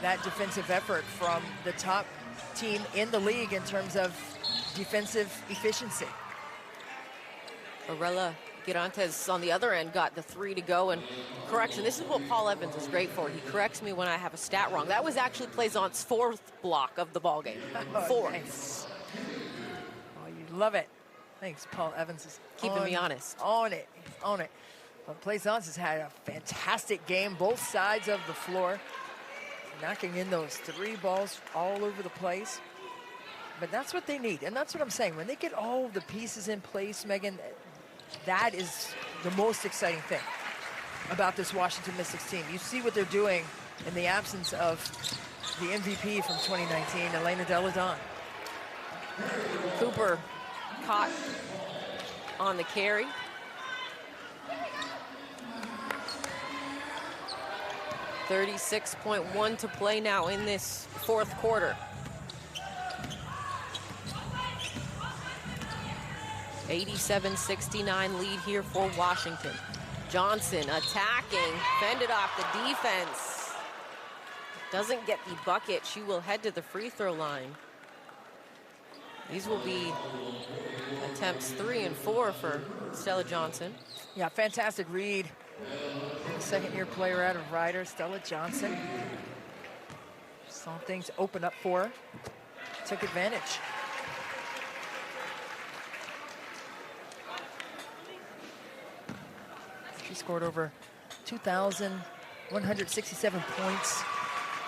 that defensive effort from the top team in the league in terms of defensive efficiency. Aurelia Girantes on the other end got the 3 to go. And correction, this is what Paul Evans is great for. He corrects me when I have a stat wrong. That was actually Plaisance 4th block of the ball game. 4. Nice. Oh, you love it. Thanks, Paul Evans is keeping me honest. On it, on it. But Plaisance has had a fantastic game, both sides of the floor, knocking in those 3 balls all over the place. But that's what they need, and that's what I'm saying. When they get all of the pieces in place, Megan, that is the most exciting thing about this Washington Mystics team. You see what they're doing in the absence of the MVP from 2019, Elena Delle Donne. Cooper caught on the carry. $36.1 to play now in this 4th quarter. 87-69 lead here for Washington. Johnson attacking, fended off the defense. Doesn't get the bucket. She will head to the free throw line. These will be attempts 3 and 4 for Stella Johnson. Yeah, fantastic read. Second-year player out of Ryder, Stella Johnson. Saw things open up for her. Took advantage. She scored over 2,167 points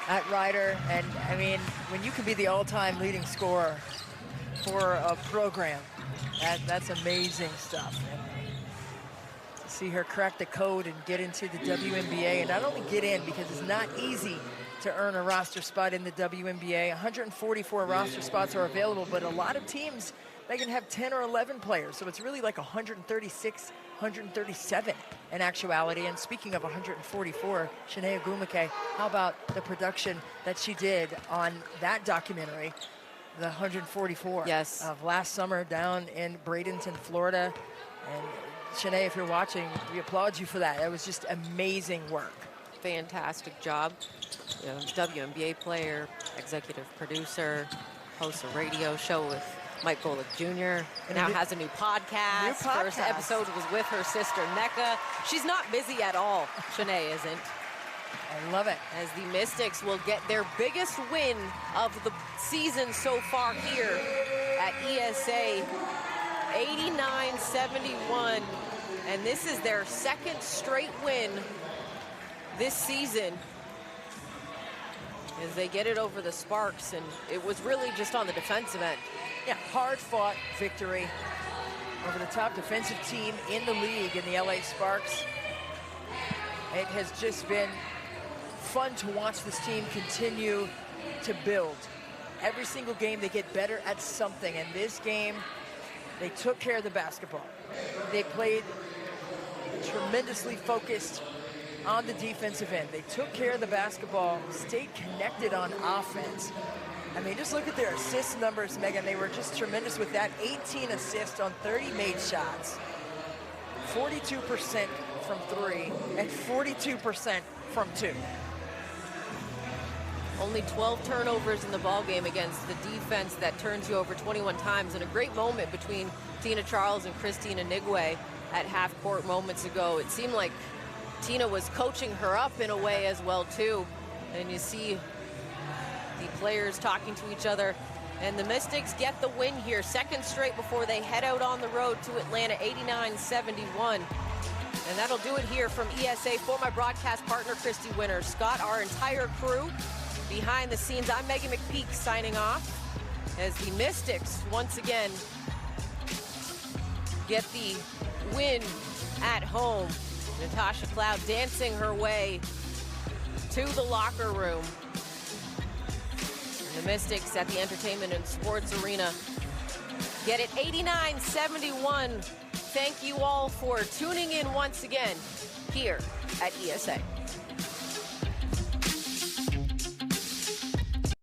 at Ryder. And, I mean, when you can be the all-time leading scorer for a program, that's amazing stuff. And to see her crack the code and get into the WNBA, and not only get in, because it's not easy to earn a roster spot in the WNBA. 144 roster spots are available, but a lot of teams, they can have 10 or 11 players. So it's really like 136, 137 in actuality. And speaking of 144, Shanae Ogwumike, how about the production that she did on that documentary, the 144 yes. of last summer down in Bradenton, Florida. And Shanae, if you're watching, we applaud you for that. It was just amazing work. Fantastic job. You know, WNBA player, executive producer, hosts a radio show with Mike Golick Jr. And now has a new podcast. First episode was with her sister, Nneka. She's not busy at all. Shanae isn't. I love it. As the Mystics will get their biggest win of the season so far here at ESA, 89-71. And this is their 2nd straight win this season as they get it over the Sparks. And it was really just on the defensive end. Yeah, hard-fought victory over the top defensive team in the league in the LA Sparks. It has just been fun to watch this team continue to build. Every single game they get better at something, and this game they took care of the basketball. They played tremendously focused on the defensive end. They took care of the basketball, stayed connected on offense. I mean, just look at their assist numbers, Megan. They were just tremendous with that. 18 assists on 30 made shots, 42% from 3, and 42% from 2. Only 12 turnovers in the ballgame against the defense that turns you over 21 times. And a great moment between Tina Charles and Christina Nigwe at half-court moments ago. It seemed like Tina was coaching her up in a way as well, too. And you see the players talking to each other. And the Mystics get the win here, 2nd straight before they head out on the road to Atlanta, 89-71. And that'll do it here from ESA. For my broadcast partner, Christy Winter, Scott, our entire crew behind the scenes, I'm Megan McPeak signing off as the Mystics once again get the win at home. Natasha Cloud dancing her way to the locker room. And the Mystics at the Entertainment and Sports Arena get it 89-71. Thank you all for tuning in once again here at ESA.